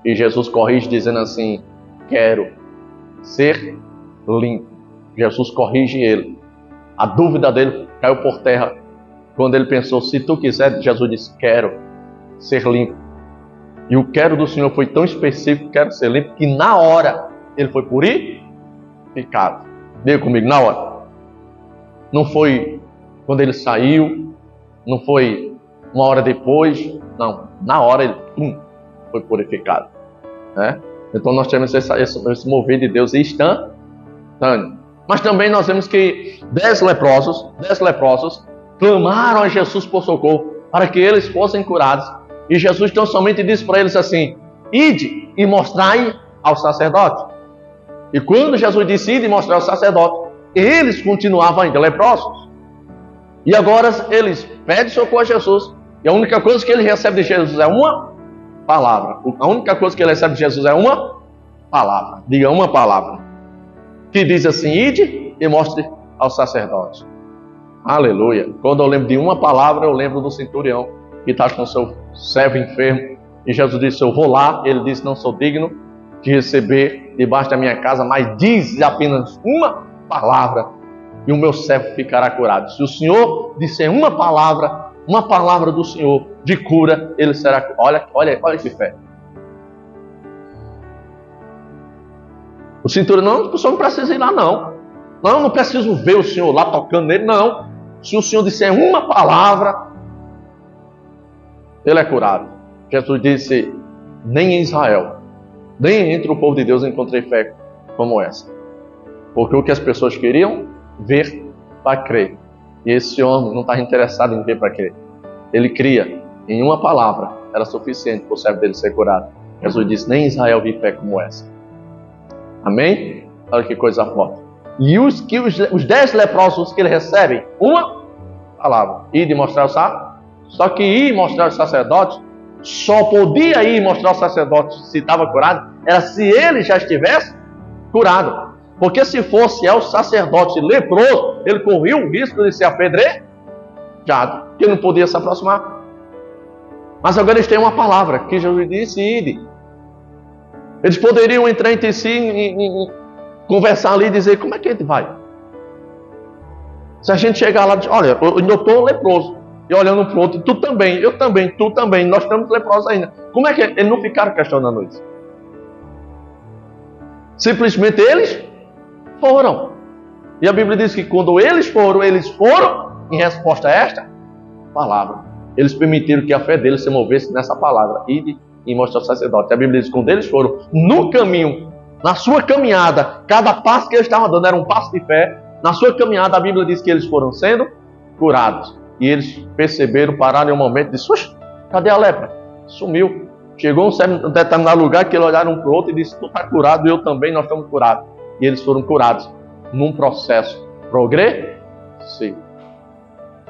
E Jesus corrige dizendo assim: quero ser limpo. Jesus corrige ele. A dúvida dele caiu por terra quando ele pensou: se tu quiser, Jesus disse: quero ser limpo. E o quero do Senhor foi tão específico, quero ser limpo, que na hora ele foi purificado. Diga comigo, na hora. Não foi quando ele saiu, não foi uma hora depois, não. Na hora ele foi purificado. Né? Então nós temos esse mover de Deus instantâneo. Mas também nós vemos que 10 leprosos clamaram a Jesus por socorro, para que eles fossem curados. E Jesus tão somente disse para eles assim: ide e mostrai ao sacerdote. E quando Jesus disse ide e mostrai ao sacerdote, eles continuavam ainda leprosos. E agora eles pedem socorro a Jesus, e a única coisa que ele recebe de Jesus é uma palavra. A única coisa que ele recebe de Jesus é uma palavra. Diga, uma palavra. Que diz assim: ide e mostre ao sacerdote. Aleluia. Quando eu lembro de uma palavra, eu lembro do centurião que está com seu servo enfermo. E Jesus disse: eu vou lá. Ele disse: não sou digno de receber debaixo da minha casa, mas diz apenas uma palavra e o meu servo ficará curado. Se o Senhor disser uma palavra do Senhor de cura, ele será curado. Olha que fé. O centurião, o senhor não precisa ir lá, não. Não preciso ver o Senhor lá tocando nele, não. Se o Senhor disser uma palavra, ele é curado. Jesus disse: nem em Israel, nem entre o povo de Deus encontrei fé como essa. Porque o que as pessoas queriam ver para crer. E esse homem não estava interessado em ver para crer. Ele cria em uma palavra, era suficiente para o servo dele ser curado. Jesus disse: nem em Israel vi fé como essa. Amém? Olha que coisa forte. E os 10 leprosos que ele recebe, uma palavra: ir de mostrar o sacerdote. Só que ir mostrar o sacerdote, só podia ir mostrar o sacerdote se estava curado, era se ele já estivesse curado. Porque se fosse o sacerdote leproso, ele corria o risco de ser apedrejado, porque não podia se aproximar. Mas agora eles têm uma palavra que Jesus disse: ide. Eles poderiam entrar entre si e conversar ali e dizer: como é que a gente vai? Se a gente chegar lá e dizer: olha, eu ainda estou leproso, e olhando para o outro, tu também, eu também, tu também, nós estamos leprosos ainda. Como é que eles não ficaram questionando isso? Simplesmente eles foram. E a Bíblia diz que quando eles foram em resposta a esta palavra. Eles permitiram que a fé deles se movesse nessa palavra. Ide e mostre ao sacerdote. A Bíblia diz que quando eles foram no caminho, na sua caminhada, cada passo que eles estavam dando era um passo de fé. Na sua caminhada, a Bíblia diz que eles foram sendo curados. E eles perceberam, pararam em um momento e disseram: cadê a lepra? Sumiu. Chegou um determinado lugar que eles olharam um para o outro e disseram: tu está curado, eu também, nós estamos curados. E eles foram curados num processo progressivo.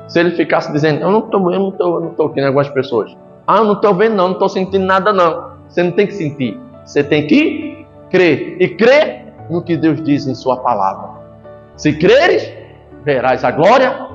Se ele ficasse dizendo: eu não estou aqui, né, algumas pessoas. Eu não estou vendo não estou sentindo nada não. Você não tem que sentir. Você tem que crer. E crer no que Deus diz em sua palavra. Se creres, verás a glória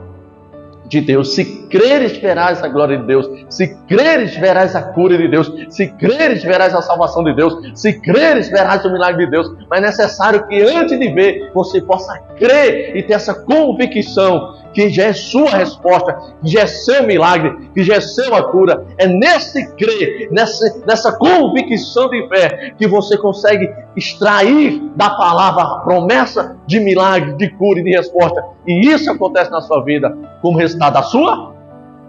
de Deus. Se creres, verás a glória de Deus. Se creres, verás a cura de Deus. Se creres, verás a salvação de Deus. Se creres, verás o milagre de Deus. Mas é necessário que antes de ver, você possa crer e ter essa convicção que já é sua resposta, que já é seu milagre, que já é sua cura. É nesse crer, nessa convicção de fé, que você consegue extrair da palavra a promessa de milagre, de cura e de resposta. E isso acontece na sua vida como resultado da sua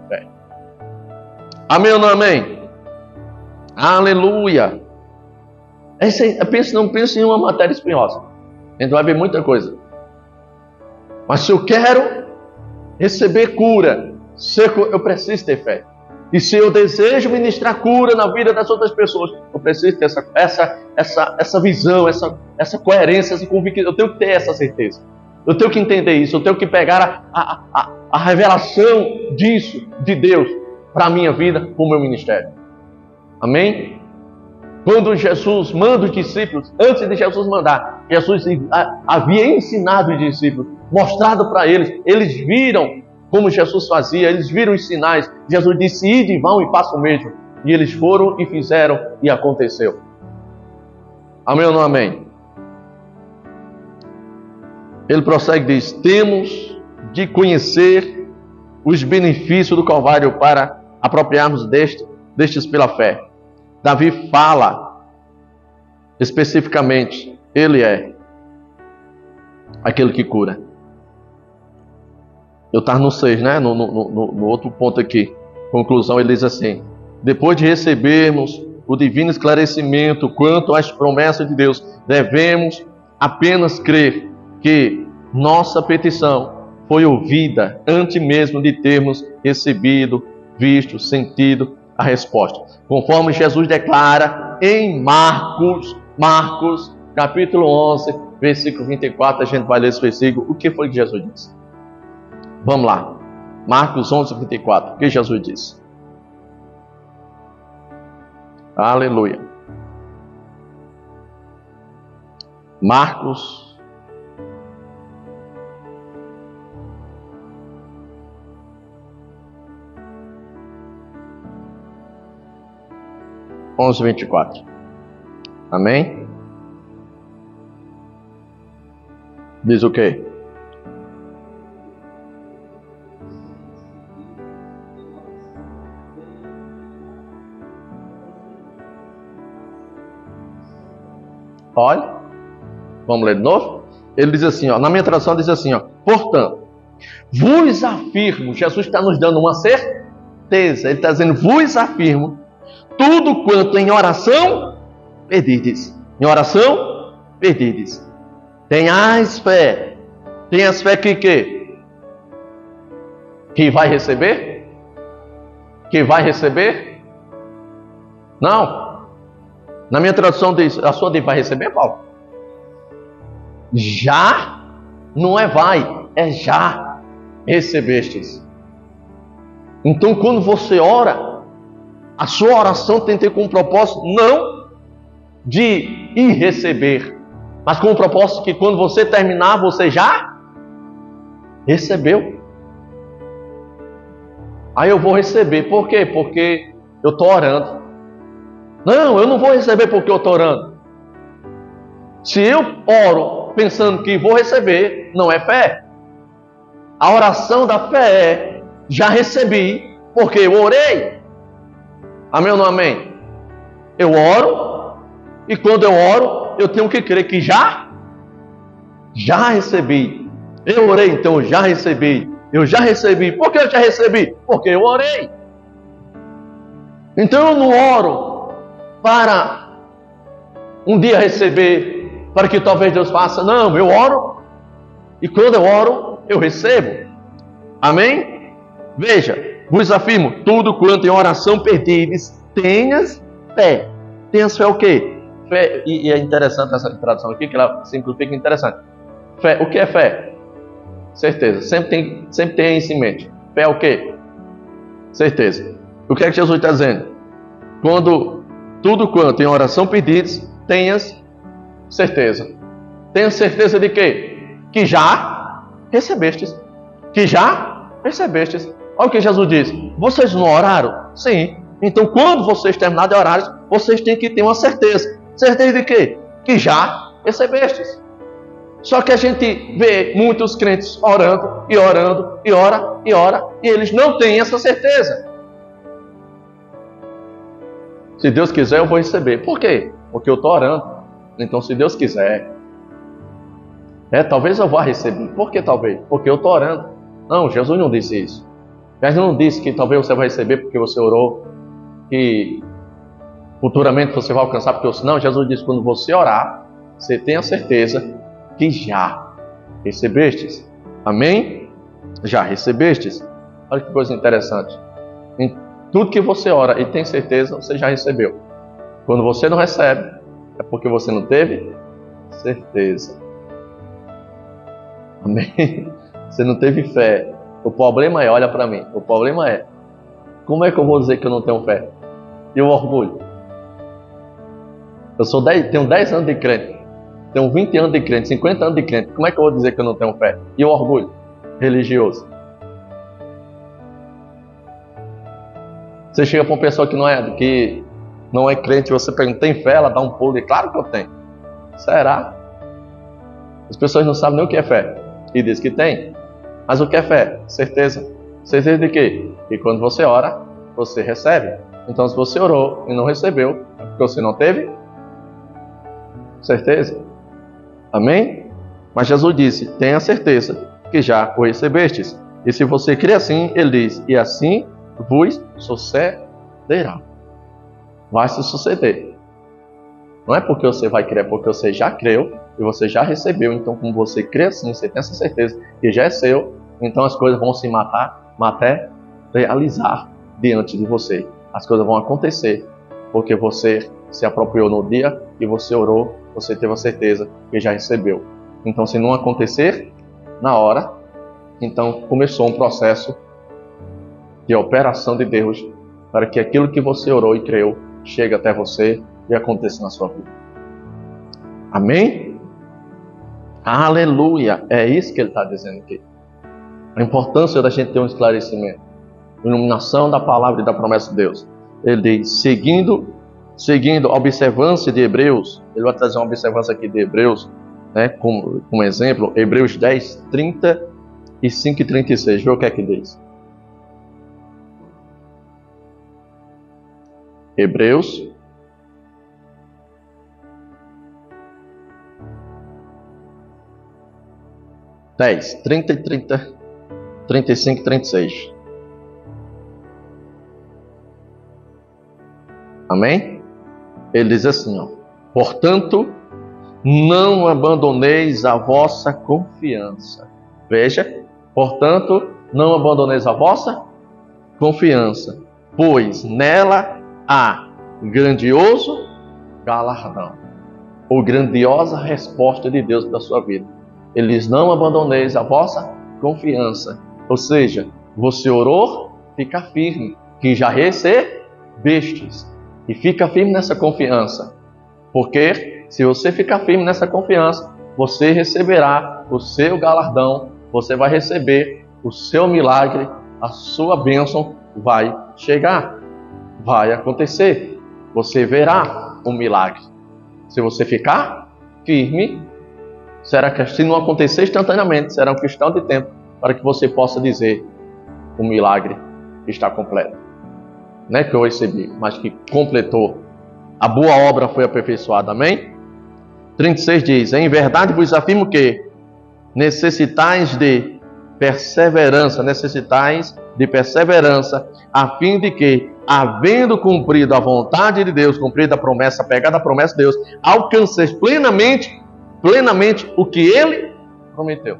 fé. Amém ou não amém? Aleluia! Não pense em uma matéria espinhosa. A gente vai ver muita coisa. Mas se eu quero receber cura, eu preciso ter fé. E se eu desejo ministrar cura na vida das outras pessoas, eu preciso ter essa visão, essa coerência, essa convicção. Eu tenho que ter essa certeza. Eu tenho que entender isso. Eu tenho que pegar a revelação disso, de Deus, para a minha vida, para o meu ministério. Amém? Quando Jesus manda os discípulos, antes de Jesus mandar, Jesus havia ensinado os discípulos, mostrado para eles. Eles viram como Jesus fazia, eles viram os sinais. Jesus disse: ide, vão e façam o mesmo. E eles foram e fizeram e aconteceu. Amém ou não amém? Ele prossegue e diz: temos de conhecer os benefícios do Calvário para apropriarmos destes pela fé. Davi fala especificamente: ele é aquele que cura. Eu estava no 6, né? No outro ponto aqui. Conclusão, ele diz assim: depois de recebermos o divino esclarecimento quanto às promessas de Deus, devemos apenas crer que nossa petição foi ouvida antes mesmo de termos recebido, visto, sentido a resposta. Conforme Jesus declara em Marcos, capítulo 11, versículo 24, a gente vai ler esse versículo. O que foi que Jesus disse? Vamos lá. Marcos 11, 24. O que Jesus disse? Aleluia. Marcos 11, 24. Amém? Diz o quê? Olha, vamos ler de novo? Ele diz assim, ó, na minha tradução diz assim, ó: portanto, vos afirmo, Jesus está nos dando uma certeza, ele está dizendo: vos afirmo, tudo quanto em oração pedides. Em oração pedides. Tenhais fé. Tenhas fé que vai receber? Que vai receber? Não. Na minha tradução diz, a sua diz vai receber, Paulo? Já não é vai, é já recebestes. Então quando você ora, a sua oração tem que ter como propósito não de ir receber, mas com o propósito que quando você terminar, você já recebeu. Aí eu vou receber, por quê? Porque eu estou orando. Não, eu não vou receber porque eu estou orando. Se eu oro pensando que vou receber, não é fé. A oração da fé é: já recebi porque eu orei. Amém ou não amém? Eu oro, e quando eu oro, eu tenho que crer que já recebi. Eu orei, então eu já recebi. Eu já recebi. Por que eu já recebi? Porque eu orei. Então eu não oro para um dia receber, para que talvez Deus faça. Não, eu oro. E quando eu oro, eu recebo. Amém? Veja, vos afirmo, tudo quanto em oração pedires, tenhas fé. Tenhas fé o quê? Fé, e é interessante essa tradução aqui, que ela simplifica interessante. Fé, o que é fé? Certeza. Sempre tem isso em mente. Fé é o quê? Certeza. O que é que Jesus está dizendo? Quando tudo quanto em oração pedires, tenhas certeza. Tenha certeza de quê? Que já recebestes. Que já recebestes. Olha o que Jesus diz. Vocês não oraram? Sim. Então, quando vocês terminarem de orar, vocês têm que ter uma certeza. Certeza de quê? Que já recebestes. Só que a gente vê muitos crentes orando, e orando, e ora, e eles não têm essa certeza. Se Deus quiser, eu vou receber. Por quê? Porque eu estou orando. Então, se Deus quiser, talvez eu vá receber. Por que talvez? Porque eu estou orando. Não, Jesus não disse isso. Jesus não disse que talvez você vai receber porque você orou, que futuramente você vai alcançar porque você... Não, Jesus disse que quando você orar, você tenha certeza que já recebestes. Amém? Já recebestes. Olha que coisa interessante. Em tudo que você ora e tem certeza, você já recebeu. Quando você não recebe, é porque você não teve certeza. Amém? Você não teve fé. O problema é, olha para mim, o problema é, como é que eu vou dizer que eu não tenho fé? E o orgulho? Tenho 10 anos de crente, tenho 20 anos de crente, 50 anos de crente, como é que eu vou dizer que eu não tenho fé? E o orgulho religioso? Você chega para uma pessoa que não é crente, você pergunta, tem fé? Ela dá um pulo e claro que eu tenho. Será? As pessoas não sabem nem o que é fé e diz que tem. Mas o que é fé? Certeza. Certeza de quê? Que quando você ora, você recebe. Então, se você orou e não recebeu, é porque você não teve certeza. Amém? Mas Jesus disse, tenha certeza que já o recebestes. E se você crê assim, ele diz, e assim vos sucederá. Vai se suceder. Não é porque você vai crer, é porque você já creu e você já recebeu. Então, como você crê assim, você tem essa certeza que já é seu, então as coisas vão se materializar diante de você. As coisas vão acontecer porque você se apropriou no dia e você orou, você teve a certeza que já recebeu. Então, se não acontecer na hora, então começou um processo de operação de Deus para que aquilo que você orou e creu chegue até você e aconteça na sua vida. Amém? Aleluia! É isso que ele está dizendo aqui. A importância da gente ter um esclarecimento, iluminação da palavra e da promessa de Deus. Ele diz, seguindo a observância de Hebreus, ele vai trazer uma observância aqui de Hebreus, né, como exemplo, Hebreus 10, 35 e 36. Vê o que é que diz. Hebreus 10, 30 e 35 e 36. Amém? Ele diz assim, ó, portanto, não abandoneis a vossa confiança. Veja, portanto, não abandoneis a vossa confiança, pois nela há grandioso galardão, ou grandiosa resposta de Deus para a sua vida. Ele diz, não abandoneis a vossa confiança. Ou seja, você orou, fica firme, que já recebestes. E fica firme nessa confiança. Porque se você ficar firme nessa confiança, você receberá o seu galardão, você vai receber o seu milagre, a sua bênção vai chegar, vai acontecer. Você verá o milagre. Se você ficar firme, será que se não acontecer instantaneamente, será uma questão de tempo para que você possa dizer o milagre está completo. Não é que eu recebi, mas que completou. A boa obra foi aperfeiçoada. Amém? 36 diz, em verdade vos afirmo que necessitais de perseverança, necessitais de perseverança, a fim de que, havendo cumprido a vontade de Deus, cumprido a promessa, pegado a promessa de Deus, alcanceis plenamente o que Ele prometeu.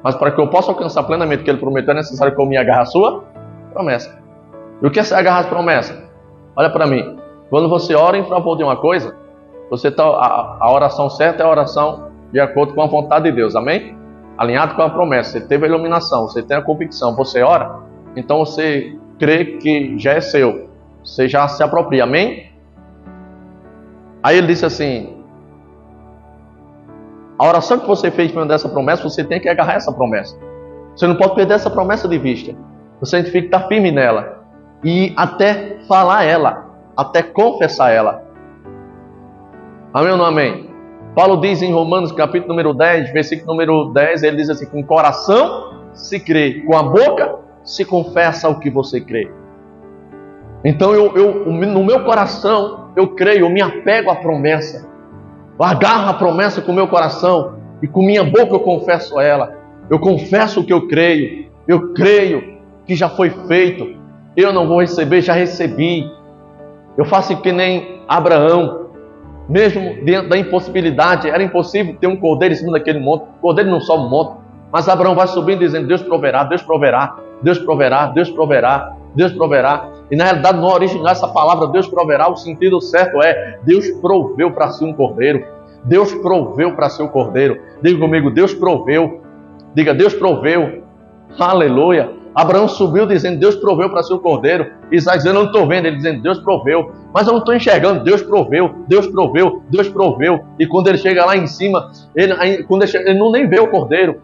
Mas para que eu possa alcançar plenamente o que Ele prometeu, é necessário que eu me agarre à sua promessa. E o que é se agarrar às promessas? Olha para mim, quando você ora em favor de uma coisa, você tá, a oração certa é a oração de acordo com a vontade de Deus, amém? Alinhado com a promessa, você teve a iluminação, você tem a convicção, você ora, então você crê que já é seu, você já se apropria, amém? Aí ele disse assim, a oração que você fez para dessa promessa, você tem que agarrar essa promessa. Você não pode perder essa promessa de vista. Você tem que estar firme nela e até falar ela, até confessar ela. Amém ou não amém? Paulo diz em Romanos capítulo número 10, versículo número 10, ele diz assim, com o coração se crê, com a boca se confessa o que você crê. Então no meu coração eu creio, eu me apego à promessa, eu agarro a promessa com o meu coração e com minha boca eu confesso ela. Eu confesso o que eu creio que já foi feito, eu não vou receber, já recebi. Eu faço que nem Abraão, mesmo dentro da impossibilidade, era impossível ter um cordeiro em cima daquele monte, o cordeiro não sobe o monte, mas Abraão vai subindo dizendo, Deus proverá, Deus proverá, Deus proverá, Deus proverá, Deus proverá. E na realidade, no original, essa palavra Deus proverá, o sentido certo é, Deus proveu para si um cordeiro, Deus proveu para si o cordeiro. Diga comigo, Deus proveu, diga, Deus proveu, aleluia. Abraão subiu dizendo, Deus proveu para si o cordeiro. Isaac dizendo, eu não estou vendo, ele dizendo, Deus proveu, mas eu não estou enxergando. Deus proveu, Deus proveu, Deus proveu. E quando ele chega lá em cima, ele não nem vê o cordeiro,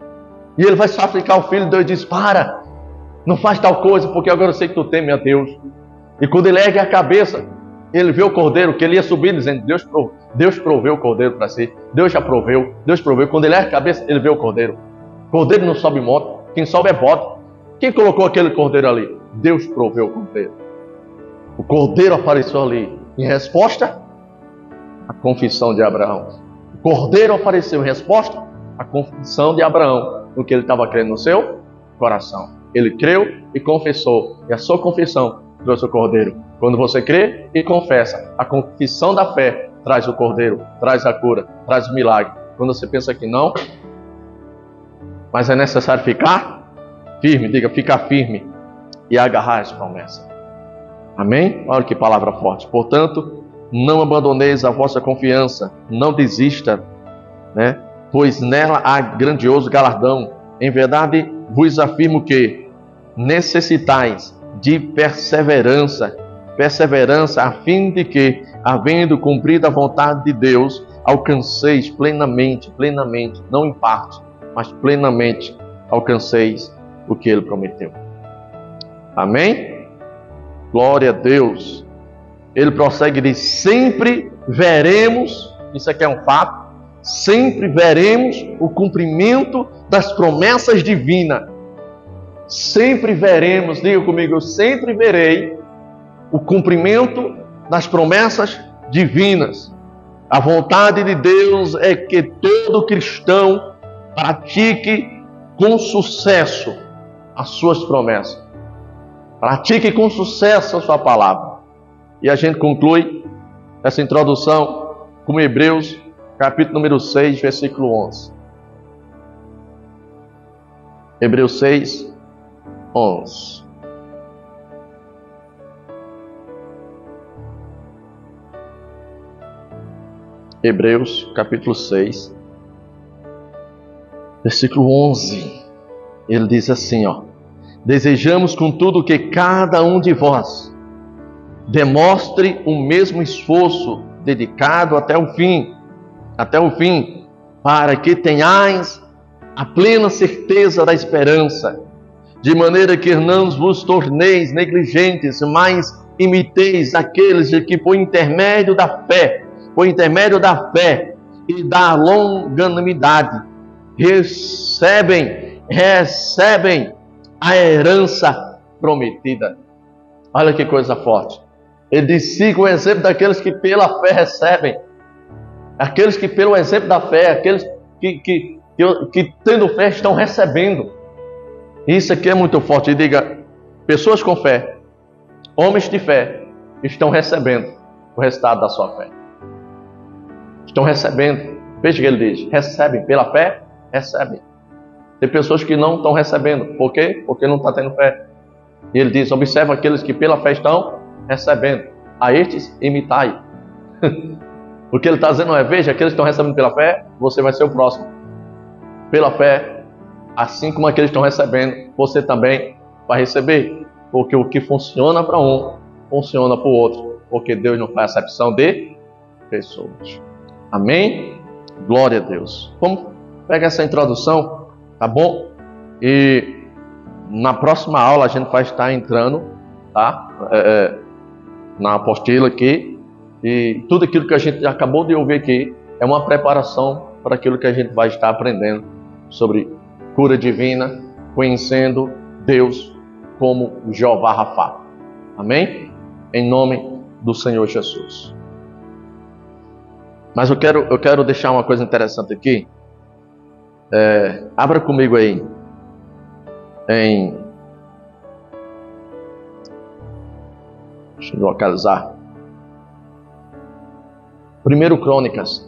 e ele vai sacrificar o filho. Deus diz, para, não faz tal coisa, porque agora eu sei que tu teme a Deus. E quando ele ergue a cabeça, ele vê o cordeiro, que ele ia subir dizendo, Deus proveu o cordeiro para si, Deus já proveu, Deus proveu. Quando ele ergue a cabeça, ele vê o cordeiro. Cordeiro não sobe moto, quem sobe é bode. Quem colocou aquele cordeiro ali? Deus proveu o cordeiro. O cordeiro apareceu ali em resposta à confissão de Abraão. O cordeiro apareceu em resposta à confissão de Abraão, no que ele estava crendo no seu coração. Ele creu e confessou, e a sua confissão trouxe o cordeiro. Quando você crê e confessa, a confissão da fé traz o cordeiro, traz a cura, traz o milagre. Quando você pensa que não, mas é necessário ficar firme, diga, ficar firme e agarrar as promessas. Amém? Olha que palavra forte. Portanto, não abandoneis a vossa confiança, não desista, né? Pois nela há grandioso galardão. Em verdade, vos afirmo que necessitais de perseverança, a fim de que, havendo cumprido a vontade de Deus, alcanceis plenamente, não em parte, mas plenamente alcanceis o que Ele prometeu. Amém? Glória a Deus. Ele prossegue e diz, sempre veremos, isso aqui é um fato, sempre veremos o cumprimento das promessas divinas. Sempre veremos, diga comigo, eu sempre verei o cumprimento das promessas divinas. A vontade de Deus é que todo cristão pratique com sucesso as suas promessas. Pratique com sucesso a sua palavra. E a gente conclui essa introdução com Hebreus, capítulo número 6, versículo 11. Hebreus 6, 11. Hebreus, capítulo 6, versículo 11. Ele diz assim, ó: desejamos contudo que cada um de vós demonstre o mesmo esforço dedicado até o fim, para que tenhais a plena certeza da esperança, de maneira que não vos torneis negligentes, mas imiteis aqueles que por intermédio da fé e da longanimidade recebem a herança prometida. Olha que coisa forte. Ele diz, siga o exemplo daqueles que pela fé recebem. Aqueles que pelo exemplo da fé, aqueles que tendo fé estão recebendo. Isso aqui é muito forte. E diga: pessoas com fé, homens de fé, estão recebendo o resultado da sua fé. Estão recebendo. Veja o que ele diz: recebem pela fé, recebem. Tem pessoas que não estão recebendo. Por quê? Porque não está tendo fé. E ele diz: observa aqueles que pela fé estão recebendo. A estes imitai. O que ele está dizendo é: veja, aqueles que estão recebendo pela fé, você vai ser o próximo. Pela fé, assim como aqueles que estão recebendo, você também vai receber. Porque o que funciona para um, funciona para o outro. Porque Deus não faz acepção de pessoas. Amém? Glória a Deus. Vamos pegar essa introdução, tá bom? E na próxima aula a gente vai estar entrando, tá? Na apostila aqui. E tudo aquilo que a gente acabou de ouvir aqui é uma preparação para aquilo que a gente vai estar aprendendo sobre cura divina, conhecendo Deus como Jeová Rafá. Amém? Em nome do Senhor Jesus. Mas eu quero deixar uma coisa interessante aqui. Abra comigo aí deixa eu localizar. 1 Crônicas.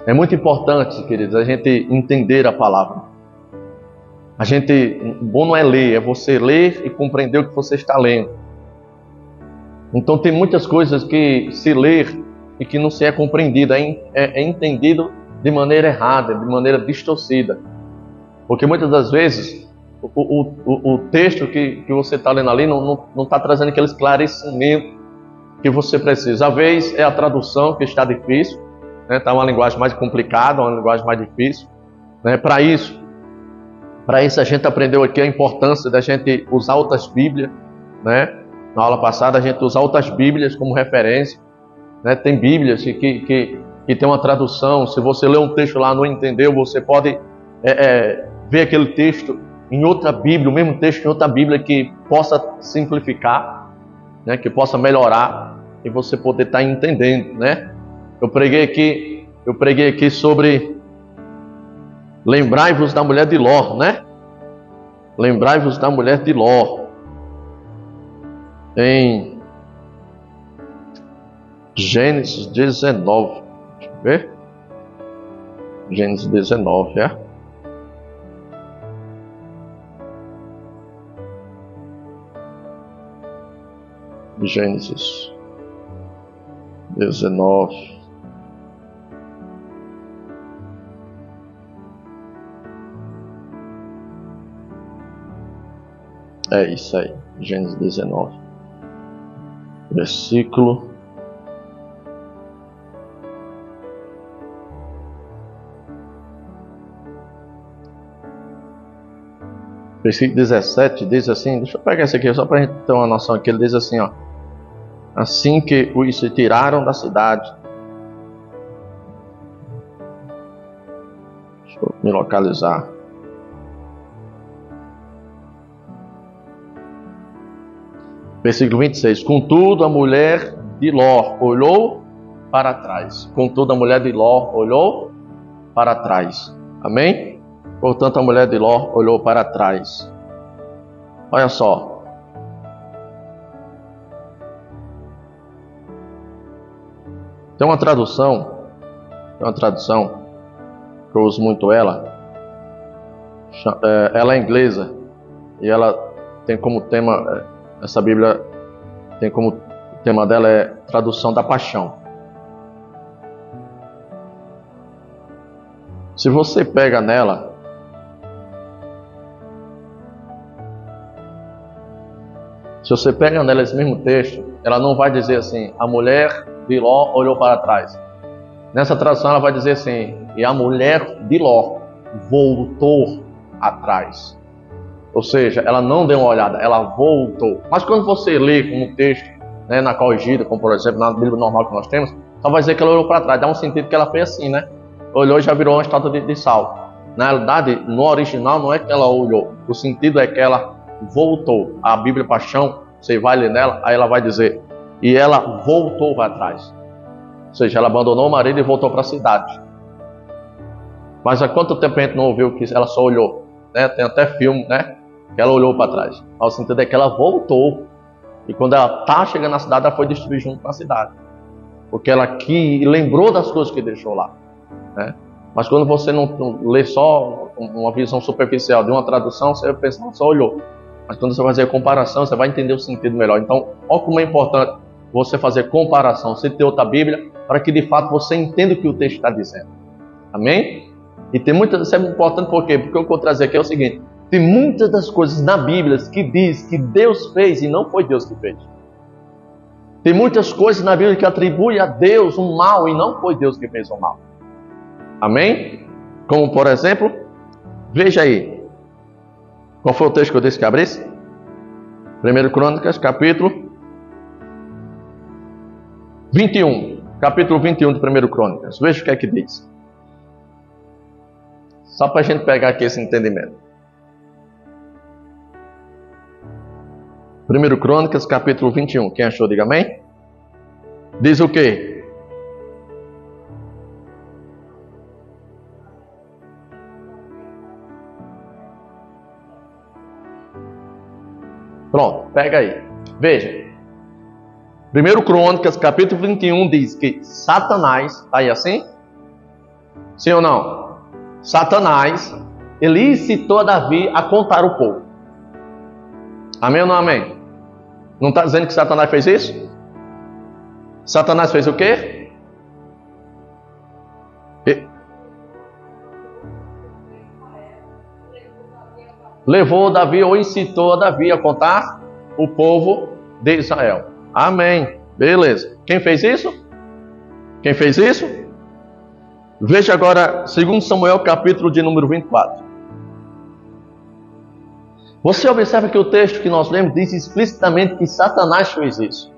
É muito importante, queridos, a gente entender a palavra. Bom não é ler, é você ler e compreender o que você está lendo. Então tem muitas coisas que se ler e que não se é compreendida, é entendido de maneira errada, de maneira distorcida. Porque muitas das vezes o texto que você está lendo ali não está trazendo aquele esclarecimento que você precisa. Às vezes é a tradução que está difícil, né? Está uma linguagem mais complicada, uma linguagem mais difícil, né? Para isso a gente aprendeu aqui a importância da gente usar outras Bíblias, né? Na aula passada a gente usar outras Bíblias como referência, né? Tem Bíblias que tem uma tradução. Se você ler um texto lá e não entendeu, você pode ver aquele texto em outra Bíblia, o mesmo texto em outra Bíblia que possa simplificar, né? Que possa melhorar e você poder estar entendendo, né? Eu preguei aqui sobre lembrai-vos da mulher de Ló, né? Lembrai-vos da mulher de Ló. Em Gênesis 19. Deixa eu ver. Gênesis 19, Gênesis 19. É isso aí, Gênesis 19. Versículo 17 diz assim, deixa eu pegar esse aqui só para a gente ter uma noção aqui. Ele diz assim, ó: assim que os tiraram da cidade. Deixa eu me localizar. Versículo 26. Contudo, a mulher de Ló olhou para trás. Contudo, a mulher de Ló olhou para trás. Amém? Portanto, a mulher de Ló olhou para trás. Olha só. Tem uma tradução que eu uso muito ela é inglesa e ela tem como tema, essa Bíblia tem como tema dela é tradução da paixão. Se você pega nela, esse mesmo texto, ela não vai dizer assim, a mulher de Ló olhou para trás. Nessa tradução ela vai dizer assim, e a mulher de Ló voltou atrás. Ou seja, ela não deu uma olhada, ela voltou. Mas quando você lê como texto, né, na corrigida, como por exemplo na Bíblia normal que nós temos, só vai dizer que ela olhou para trás. Dá um sentido que ela fez assim, né? Olhou e já virou uma estátua de sal. Na realidade, no original não é que ela olhou. O sentido é que ela voltou. A Bíblia Paixão, você vai ler nela, aí ela vai dizer, e ela voltou para trás. Ou seja, ela abandonou o marido e voltou para a cidade. Mas há quanto tempo a gente não ouviu que ela só olhou? Né? Tem até filme, né? Que ela olhou para trás. Ao se entender que ela voltou. E quando ela está chegando na cidade, ela foi destruir junto com a cidade. Porque ela aqui lembrou das coisas que deixou lá. Né? Mas quando você não lê só uma visão superficial de uma tradução, você pensa, só olhou. Mas quando você vai fazer a comparação, você vai entender o sentido melhor. Então, olha como é importante você fazer comparação, você ter outra Bíblia, para que de fato você entenda o que o texto está dizendo. Amém? E tem muitas, isso é importante por quê? Porque o que eu vou trazer aqui é o seguinte: tem muitas das coisas na Bíblia que diz que Deus fez e não foi Deus que fez. Tem muitas coisas na Bíblia que atribui a Deus um mal e não foi Deus que fez o mal. Amém? Como por exemplo, veja aí. Qual foi o texto que eu disse que abrisse? 1 Crônicas, capítulo 21. Capítulo 21 de 1 Crônicas. Veja o que é que diz. Só para a gente pegar aqui esse entendimento. 1 Crônicas, capítulo 21. Quem achou, diga amém. Diz o quê? Pronto, pega aí. Veja. 1 Crônicas, capítulo 21 diz que Satanás, está aí assim? Sim ou não? Satanás, ele incitou a Davi a contar o povo. Amém ou não amém? Não está dizendo que Satanás fez isso? Satanás fez o quê? Levou Davi ou incitou a Davi a contar o povo de Israel. Amém. Beleza. Quem fez isso? Quem fez isso? Veja agora 2 Samuel, capítulo de número 24. Você observa que o texto que nós lemos diz explicitamente que Satanás fez isso.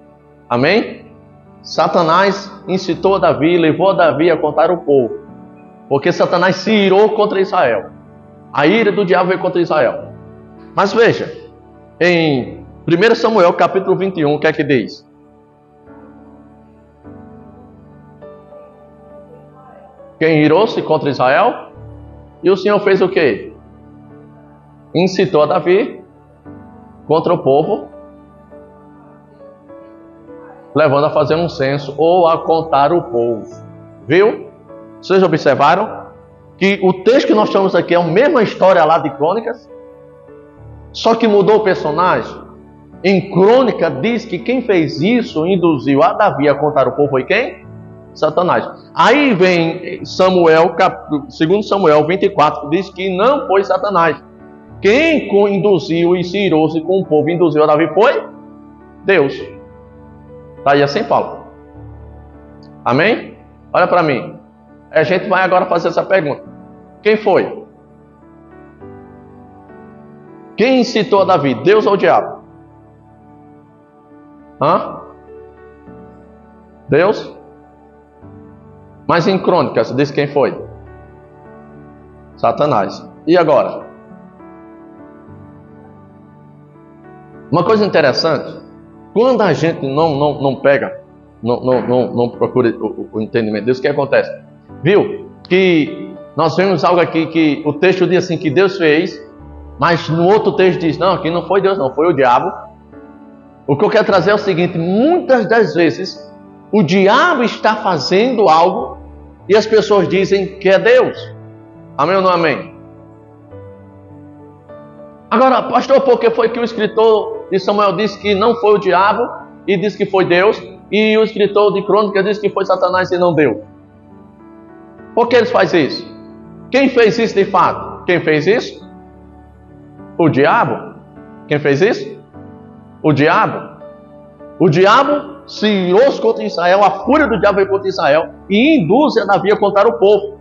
Amém? Satanás incitou a Davi, levou a Davi a contar o povo. Porque Satanás se irou contra Israel. A ira do diabo veio contra Israel. Mas veja, em 1 Samuel, capítulo 21, o que é que diz? Quem irou-se contra Israel? E o Senhor fez o quê? Incitou a Davi contra o povo, levando a fazer um censo ou a contar o povo. Viu? Vocês observaram que o texto que nós temos aqui é a mesma história lá de Crônicas, só que mudou o personagem. Em Crônica diz que quem fez isso, induziu a Davi a contar o povo, foi quem? Satanás. Aí vem Samuel, 2 Samuel 24, que diz que não foi Satanás. Quem induziu e se irou-se com o povo, induziu a Davi, foi Deus. Está aí assim, Paulo. Amém? Olha para mim. A gente vai agora fazer essa pergunta. Quem foi? Quem incitou a Davi? Deus ou o diabo? Hã? Deus? Mas em Crônicas diz quem foi? Satanás. E agora? Uma coisa interessante, quando a gente não pega, não procura o entendimento disso, o que acontece? Viu? Que nós vemos algo aqui que o texto diz assim, que Deus fez, mas no outro texto diz, não, aqui não foi Deus, não, foi o diabo. O que eu quero trazer é o seguinte, muitas das vezes, o diabo está fazendo algo e as pessoas dizem que é Deus. Amém ou não amém? Agora, pastor, por que foi que o escritor de Samuel disse que não foi o diabo e disse que foi Deus, e o escritor de Crônicas disse que foi Satanás e não Deus? Por que eles fazem isso? Quem fez isso de fato? Quem fez isso? O diabo. Quem fez isso? O diabo. O diabo se irou contra Israel, a fúria do diabo veio contra Israel e induz a Davi a contar o povo.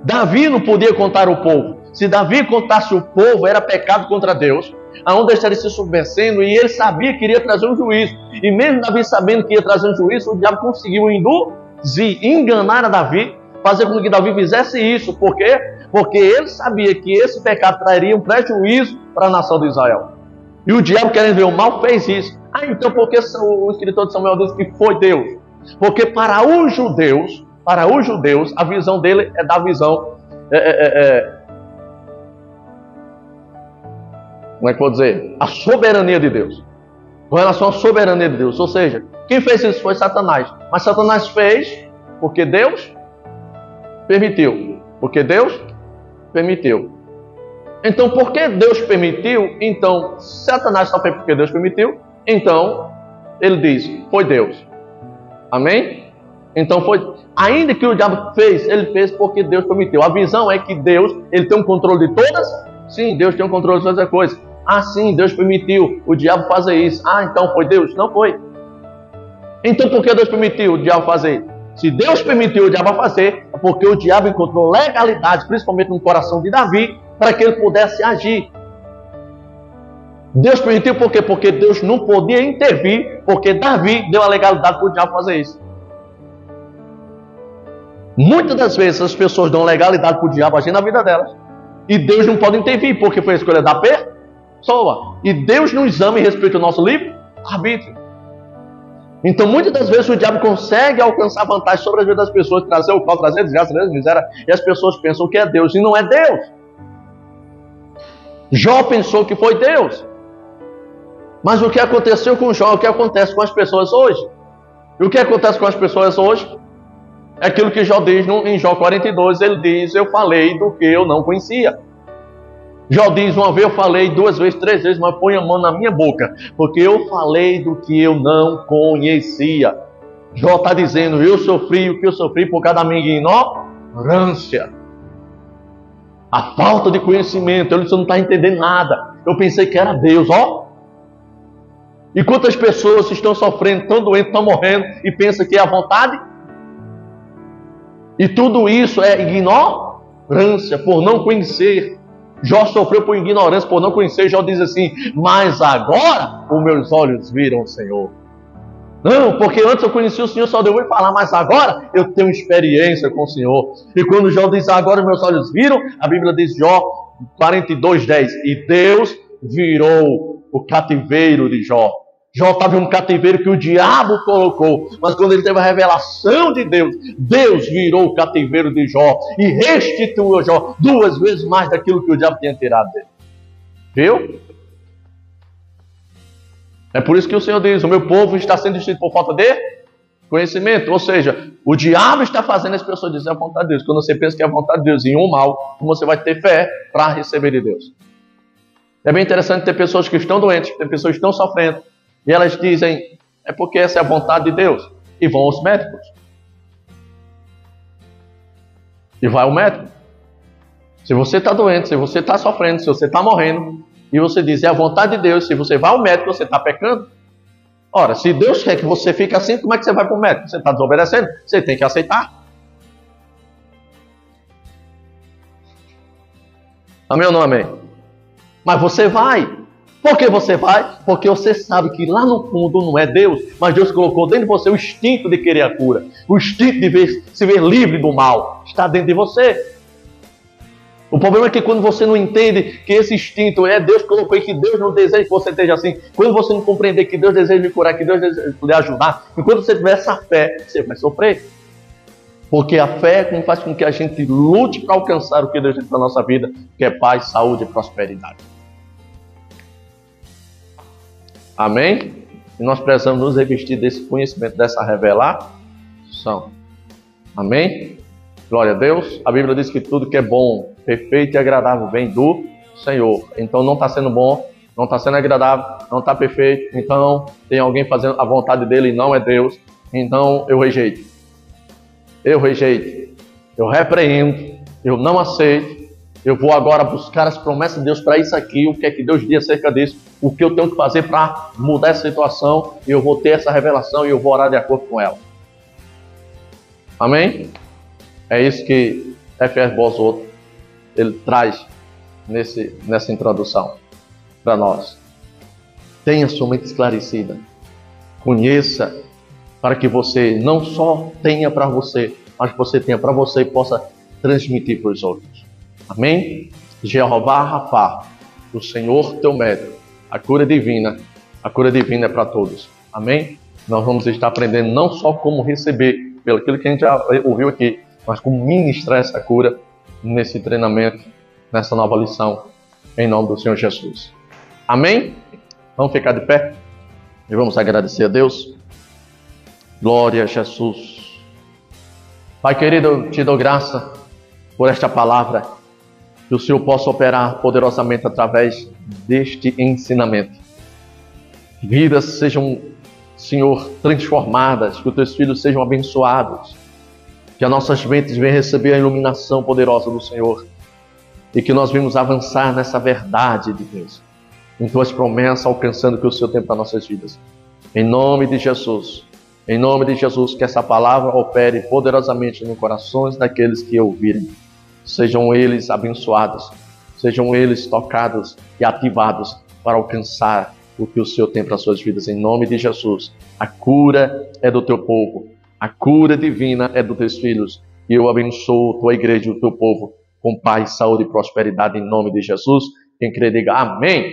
Davi não podia contar o povo. Se Davi contasse o povo, era pecado contra Deus, aonde ele estaria se subversando, e ele sabia que iria trazer um juízo. E mesmo Davi sabendo que ia trazer um juízo, o diabo conseguiu induzir, enganar a Davi, fazer com que Davi fizesse isso. Por quê? Porque ele sabia que esse pecado traria um prejuízo para a nação de Israel. E o diabo, querendo ver o mal, fez isso. Ah, então por que o escritor de Samuel disse que foi Deus? Porque para os judeus, a visão dele é da visão como é que eu vou dizer? A soberania de Deus. Com relação à soberania de Deus. Ou seja, quem fez isso foi Satanás. Mas Satanás fez porque Deus permitiu. Porque Deus permitiu. Então, porque Deus permitiu, então, Satanás só fez porque Deus permitiu, então, ele diz, foi Deus. Amém? Então foi, ainda que o diabo fez, ele fez porque Deus permitiu. A visão é que Deus, ele tem um controle de todas? Sim, Deus tem um controle de todas as coisas. Ah, sim, Deus permitiu o diabo fazer isso. Ah, então foi Deus? Não foi. Então por que Deus permitiu o diabo fazer? Se Deus permitiu o diabo fazer, é porque o diabo encontrou legalidade, principalmente no coração de Davi, para que ele pudesse agir. Deus permitiu por quê? Porque Deus não podia intervir, porque Davi deu a legalidade para o diabo fazer isso. Muitas das vezes as pessoas dão legalidade para o diabo agir na vida delas. E Deus não pode intervir, porque foi a escolha da pessoa. E Deus não exame e respeita o nosso livre-arbítrio. Então muitas das vezes o diabo consegue alcançar vantagem sobre a vida das pessoas, trazer o qual, trazer desgraça, trazer miséria, e as pessoas pensam que é Deus, e não é Deus. Jó pensou que foi Deus. Mas o que aconteceu com Jó, o que acontece com as pessoas hoje? E o que acontece com as pessoas hoje? É aquilo que Jó diz em Jó 42, ele diz, eu falei do que eu não conhecia. Jó diz, uma vez eu falei, 2 vezes, 3 vezes, mas põe a mão na minha boca, porque eu falei do que eu não conhecia. Jó está dizendo, eu sofri o que eu sofri por causa da minha ignorância. A falta de conhecimento, ele não está entendendo nada. Eu pensei que era Deus, ó. E quantas pessoas estão sofrendo, estão doentes, estão morrendo, e pensam que é a vontade? E tudo isso é ignorância, por não conhecer. Jó sofreu por ignorância, por não conhecer. Jó diz assim, mas agora os meus olhos viram o Senhor. Não, porque antes eu conheci o Senhor, só de ouvir falar, mas agora eu tenho experiência com o Senhor. E quando Jó diz, agora meus olhos viram, a Bíblia diz, Jó 42:10, e Deus virou o cativeiro de Jó. Jó estava em um cativeiro que o diabo colocou, mas quando ele teve a revelação de Deus, Deus virou o cativeiro de Jó e restituiu a Jó 2 vezes mais daquilo que o diabo tinha tirado dele. Viu? É por isso que o Senhor diz, o meu povo está sendo destruído por falta de conhecimento. Ou seja, o diabo está fazendo as pessoas dizer a vontade de Deus. Quando você pensa que é a vontade de Deus em um mal, você vai ter fé para receber de Deus. É bem interessante ter pessoas que estão doentes, ter pessoas que estão sofrendo, e elas dizem, é porque essa é a vontade de Deus. E vão aos médicos. E vai ao médico. Se você está doente, se você está sofrendo, se você está morrendo, e você diz, é a vontade de Deus, se você vai ao médico, você está pecando. Ora, se Deus quer que você fique assim, como é que você vai para o médico? Você está desobedecendo? Você tem que aceitar. Amém ou não amém? Mas você vai. Por que você vai? Porque você sabe que lá no fundo não é Deus, mas Deus colocou dentro de você o instinto de querer a cura. O instinto de se ver livre do mal. Está dentro de você. O problema é que quando você não entende que esse instinto é Deus que colocou e que Deus não deseja que você esteja assim, quando você não compreender que Deus deseja lhe curar, que Deus deseja lhe ajudar, enquanto você tiver essa fé, você vai sofrer. Porque a fé é como faz com que a gente lute para alcançar o que Deus tem para a nossa vida, que é paz, saúde e prosperidade. Amém? E nós precisamos nos revestir desse conhecimento, dessa revelação. Amém? Glória a Deus. A Bíblia diz que tudo que é bom, perfeito e agradável vem do Senhor. Então não está sendo bom, não está sendo agradável, não está perfeito. Então tem alguém fazendo a vontade dele e não é Deus. Então eu rejeito. Eu rejeito. Eu repreendo. Eu não aceito. Eu vou agora buscar as promessas de Deus para isso aqui. O que é que Deus diz acerca disso? O que eu tenho que fazer para mudar essa situação? E eu vou ter essa revelação e eu vou orar de acordo com ela. Amém? É isso que F.R. Bosworth ele traz nessa introdução para nós. Tenha sua mente esclarecida. Conheça para que você não só tenha para você, mas que você tenha para você e possa transmitir para os outros. Amém? Jeová Rafá, o Senhor teu médico, a cura divina é para todos. Amém? Nós vamos estar aprendendo não só como receber, pelo aquilo que a gente já ouviu aqui, mas como ministrar essa cura nesse treinamento, nessa nova lição, em nome do Senhor Jesus. Amém? Vamos ficar de pé e vamos agradecer a Deus. Glória a Jesus. Pai querido, eu te dou graça por esta palavra, que o Senhor possa operar poderosamente através deste ensinamento. Que vidas sejam, Senhor, transformadas, que os teus filhos sejam abençoados, que as nossas mentes venham receber a iluminação poderosa do Senhor e que nós venhamos avançar nessa verdade de Deus, em tuas promessas, alcançando o que o Senhor tem para nossas vidas. Em nome de Jesus, que essa palavra opere poderosamente nos corações daqueles que ouvirem. Sejam eles abençoados, sejam eles tocados e ativados para alcançar o que o Senhor tem para as suas vidas. Em nome de Jesus, a cura é do teu povo, a cura divina é dos teus filhos. E eu abençoo a tua igreja e o teu povo com paz, saúde e prosperidade em nome de Jesus. Quem crê, diga amém.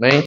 Amém.